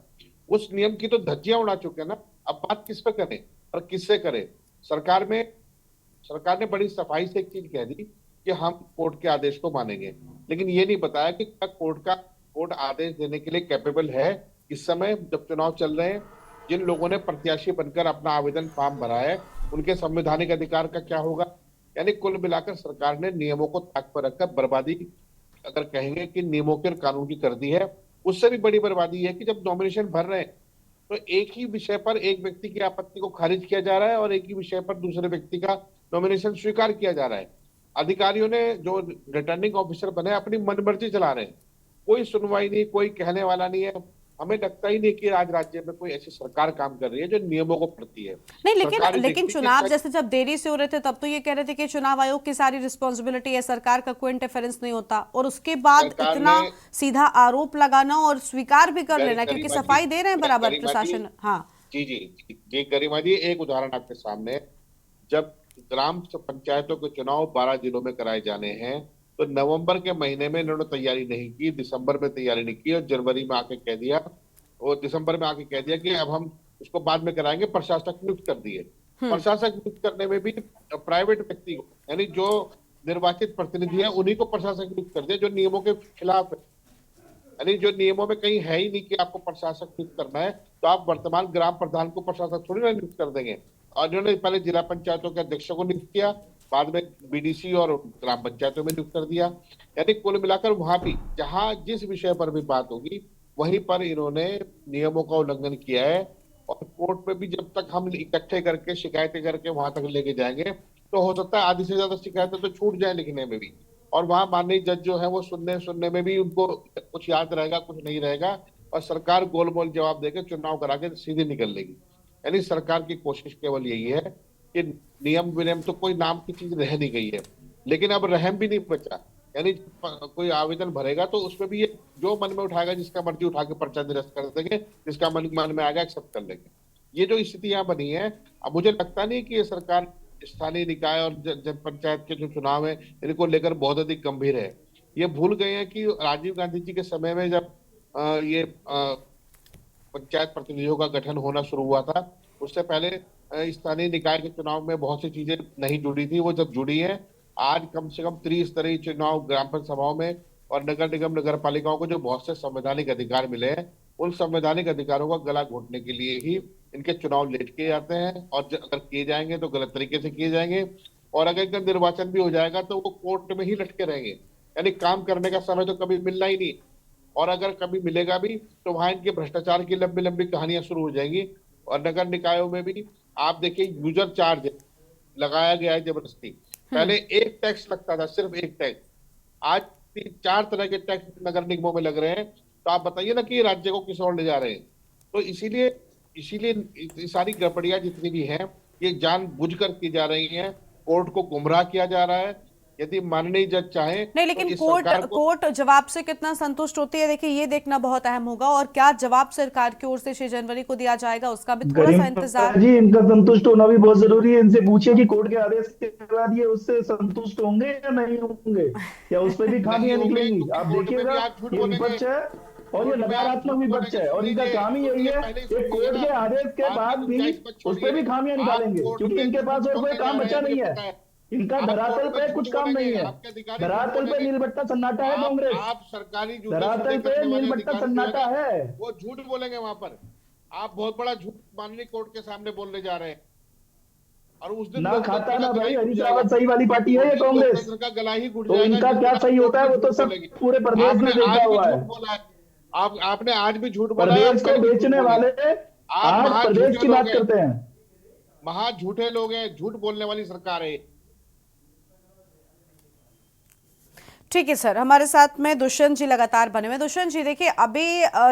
उस नियम की तो धज्जियां उड़ा चुके हैं ना। अब बात किस पे करें और किससे करें? सरकार ने बड़ी सफाई से एक चीज कह दी कि हम कोर्ट के आदेश को मानेंगे, लेकिन ये नहीं बताया कि क्या कोर्ट आदेश देने के लिए कैपेबल है। इस समय जब चुनाव चल रहे हैं, जिन लोगों ने प्रत्याशी बनकर अपना आवेदन फॉर्म भरा है, उनके संवैधानिक अधिकार का क्या होगा? यानी कुल मिलाकर सरकार ने नियमों को ताक पर रखकर बर्बादी, अगर कहेंगे कि नियमों के कानून की कर दी है। उससे भी बड़ी बर्बादी है कि जब नॉमिनेशन भर रहे हैं तो एक ही विषय पर एक व्यक्ति की आपत्ति को खारिज किया जा रहा है और एक ही विषय पर दूसरे व्यक्ति का नॉमिनेशन स्वीकार किया जा रहा है। अधिकारियों ने, जो रिटर्निंग ऑफिसर बने, अपनी मनमर्जी चला रहे हैं, कोई सुनवाई नहीं, कोई कहने वाला नहीं है। हमें लगता ही नहीं कि आज राज्य में कोई ऐसी सरकार काम कर रही है जो नियमों को पढ़ती है। नहीं, लेकिन चुनाव जैसे जब देरी से हो रहे थे तब तो ये कह रहे थे कि चुनाव आयोग की सारी रिस्पॉन्सिबिलिटी है, सरकार का कोई इंटरफेरेंस नहीं होता, और उसके बाद इतना सीधा आरोप लगाना और स्वीकार भी कर लेना, क्योंकि सफाई दे रहे हैं बराबर प्रशासन। हाँ जी गरिमा जी, एक उदाहरण आपके सामने। जब ग्राम पंचायतों के चुनाव 12 जिलों में कराए जाने हैं तो नवंबर के महीने में इन्होंने तैयारी नहीं की, दिसंबर में तैयारी नहीं की और जनवरी में आके कह दिया, और दिसंबर में आके कह दिया कि अब हम उसको बाद में कराएंगे, प्रशासक नियुक्त कर दिए। प्रशासक नियुक्त करने में भी प्राइवेट व्यक्ति को, यानी जो निर्वाचित प्रतिनिधि है उन्हीं को प्रशासक नियुक्त कर दिया, जो नियमों के खिलाफ है। यानी जो नियमों में कहीं है ही नहीं कि आपको प्रशासक नियुक्त करना है, तो आप वर्तमान ग्राम प्रधान को प्रशासक थोड़ी ना नियुक्त कर देंगे। और इन्होंने पहले जिला पंचायतों के अध्यक्षों को नियुक्त किया, बाद में बीडीसी और ग्राम पंचायतों में नियुक्त कर दिया। यानी कुल मिलाकर वहां भी, जहां जिस विषय पर भी बात होगी, वहीं पर इन्होंने नियमों का उल्लंघन किया है। और कोर्ट में भी जब तक हम इकट्ठे करके शिकायतें करके वहां तक लेके जाएंगे तो हो सकता है आधी से ज्यादा शिकायतें तो छूट जाए लिखने में भी, और वहां माननीय जज जो है वो सुनने में भी उनको कुछ याद रहेगा, कुछ नहीं रहेगा, और सरकार गोल मोल जवाब देकर चुनाव करा के सीधे निकल लेगी। यानी सरकार की कोशिश केवल यही है कि नियम विनियम तो कोई नाम की चीज रह नहीं गई है, लेकिन अब रहम भी नहीं बचा। यानी कोई आवेदन भरेगा तो उसमें भी ये जो मन में उठाएगा, जिसका मर्जी उठा के पर्चा निरस्त कर देंगे, जिसका मन में आएगा एक्सेप्ट कर लेंगे। ये जो स्थितियां बनी है, अब मुझे लगता नहीं कि ये सरकार स्थानीय निकाय और जन पंचायत के जो चुनाव है इनको लेकर बहुत अधिक गंभीर है। ये भूल गए हैं कि राजीव गांधी जी के समय में जब ये पंचायत प्रतिनिधियों का गठन होना शुरू हुआ था, उससे पहले स्थानीय निकाय के चुनाव में बहुत सी चीजें नहीं जुड़ी थी, वो जब जुड़ी है, आज कम से कम त्रिस्तरीय चुनाव ग्राम पंचायत सभाओं में और नगर निगम नगर पालिकाओं को जो बहुत से संवैधानिक अधिकार मिले हैं, उन संवैधानिक अधिकारों का गला घोटने के लिए ही इनके चुनाव लेट किए जाते हैं, और अगर किए जाएंगे तो गलत तरीके से किए जाएंगे, और अगर इनका निर्वाचन भी हो जाएगा तो वो कोर्ट में ही लटके रहेंगे। यानी काम करने का समय तो कभी मिलना ही नहीं, और अगर कभी मिलेगा भी तो वहां इनके भ्रष्टाचार की लंबी लंबी कहानियां शुरू हो जाएंगी। और नगर निकायों में भी आप देखिए, यूजर चार्ज लगाया गया है जबरदस्ती। पहले एक टैक्स लगता था, सिर्फ एक टैक्स, आज 4 तरह के टैक्स नगर निगमों में लग रहे हैं, तो आप बताइए ना कि ये राज्य को किस ओर ले जा रहे हैं। तो इसीलिए इसीलिए ये सारी गड़बड़ियां जितनी भी हैं ये जानबूझ कर की जा रही हैं, कोर्ट को गुमराह किया जा रहा है। यदि माननीय जज चाहे नहीं, लेकिन तो इस कोर्ट सरकार को कोर्ट जवाब से कितना संतुष्ट होती है, देखिए ये देखना बहुत अहम होगा। और क्या जवाब सरकार की ओर से 6 जनवरी को दिया जाएगा, उसका भी थोड़ा सा इंतजार। जी, इनका संतुष्ट होना भी बहुत जरूरी है। इनसे पूछिए कि कोर्ट के आदेश के बाद ये उससे संतुष्ट होंगे या नहीं होंगे, या उस पर भी खामियां नहीं होंगे, निकलेंगी। आप कोर्ट में भी देखिएगा, आप झूठ ये बोलेंगे। विपक्ष है और ये नकारात्मक विपक्ष है, और इनका काम ही यही है कि कोर्ट के आदेश के बाद भी उस पर भी खामियां निकालेंगे, क्योंकि इनके पास और कोई काम बचा नहीं है। इनका धरातल पे कुछ काम नहीं है। धरातल पे नीलबट्टा सन्नाटा है कांग्रेस। आप सरकारी धरातल पे नीलबट्टा सन्नाटा है। वो झूठ बोलेंगे वहां पर। आप बहुत बड़ा झूठ माननीय कोर्ट के सामने बोलने जा रहे हैं। और उस दिन ना खाता ना भाई, हरीश रावत सही वाली पार्टी है ये कांग्रेस। का गला ही घुट तो जाएगा। इनका क्या सही होता है वो तो सब पूरे प्रदेश में देखा हुआ है। आपने आज भी झूठ बोला है। प्रदेश को बेचने वाले आज प्रदेश की बात करते हैं। महा झूठे लोग हैं, झूठ बोलने वाली सरकार है। ठीक है सर, हमारे साथ में दुष्यंत जी लगातार बने हुए। दुष्यंत जी देखिए, अभी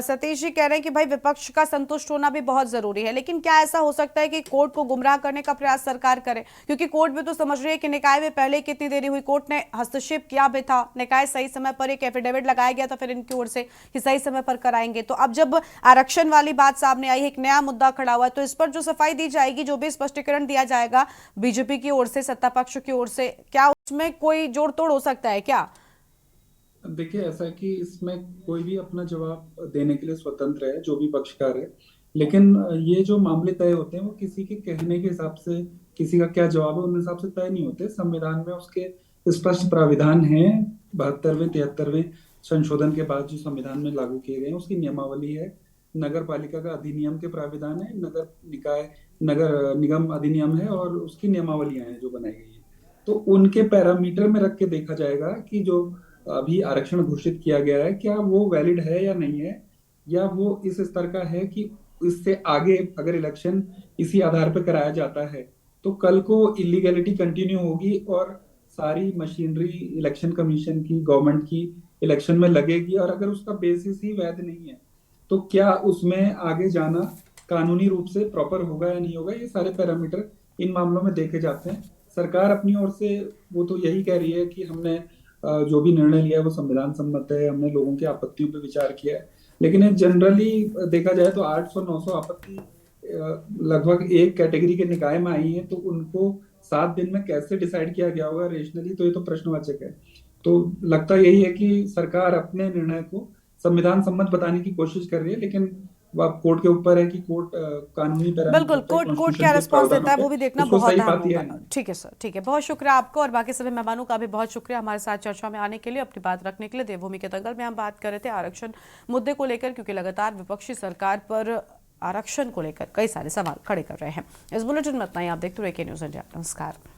सतीश जी कह रहे हैं कि भाई विपक्ष का संतुष्ट होना भी बहुत जरूरी है, लेकिन क्या ऐसा हो सकता है कि कोर्ट को गुमराह करने का प्रयास सरकार करे? क्योंकि कोर्ट भी तो समझ रही है कि निकाय में पहले कितनी देरी हुई, कोर्ट ने हस्तक्षेप किया भी था, निकाय सही समय पर एक एफिडेविट लगाया गया था फिर इनकी ओर से कि सही समय पर कराएंगे। तो अब जब आरक्षण वाली बात सामने आई है, एक नया मुद्दा खड़ा हुआ है, तो इस पर जो सफाई दी जाएगी, जो भी स्पष्टीकरण दिया जाएगा बीजेपी की ओर से, सत्ता पक्ष की ओर से, क्या उसमें कोई जोड़ तोड़ हो सकता है क्या? देखिए, ऐसा है कि इसमें कोई भी अपना जवाब देने के लिए स्वतंत्र है, जो भी पक्षकार है। लेकिन ये जो मामले तय होते हैं वो किसी के कहने के हिसाब से, किसी का क्या जवाब है उन हिसाब से तय नहीं होते। संविधान में उसके स्पष्ट प्राविधान हैं। 72वें 73वें संशोधन के बाद जो संविधान में लागू किए गए हैं उसकी नियमावली है। नगर पालिका का अधिनियम के प्राविधान है, नगर निगम अधिनियम है, और उसकी नियमावलियां हैं जो बनाई गई है। तो उनके पैरामीटर में रख के देखा जाएगा कि जो अभी आरक्षण घोषित किया गया है क्या वो वैलिड है या नहीं है, या वो इस स्तर का है कि इससे आगे अगर इलेक्शन इसी आधार पर कराया जाता है तो कल को इलीगैलिटी कंटिन्यू होगी और सारी मशीनरी इलेक्शन कमीशन की, गवर्नमेंट की इलेक्शन में लगेगी, और अगर उसका बेसिस ही वैध नहीं है तो क्या उसमें आगे जाना कानूनी रूप से प्रॉपर होगा या नहीं होगा। ये सारे पैरामीटर इन मामलों में देखे जाते हैं। सरकार अपनी ओर से वो तो यही कह रही है कि हमने जो भी निर्णय लिया है वो संविधान सम्मत है, हमने लोगों की आपत्तियों पर विचार किया है। लेकिन जनरली देखा जाए तो 800-900 आपत्ति लगभग एक कैटेगरी के निकाय में आई है, तो उनको 7 दिन में कैसे डिसाइड किया गया होगा रेशनली, तो ये तो प्रश्नवाचक है। तो लगता यही है कि सरकार अपने निर्णय को संविधान सम्मत बताने की कोशिश कर रही है, लेकिन अब कोर्ट के ऊपर है कि कोर्ट कानूनी बिल्कुल कोर्ट क्या रिस्पॉन्स देता है वो भी देखना बहुत अहम होगा। ठीक है सर, ठीक है, बहुत शुक्रिया आपको और बाकी सभी मेहमानों का भी बहुत शुक्रिया हमारे साथ चर्चा में आने के लिए, अपनी बात रखने के लिए। देवभूमि के दंगल में हम बात कर रहे थे आरक्षण मुद्दे को लेकर, क्योंकि लगातार विपक्षी सरकार पर आरक्षण को लेकर कई सारे सवाल खड़े कर रहे हैं। इस बुलेटिन में इतना ही। आप देखते रहिए के न्यूज़ इंडिया। नमस्कार।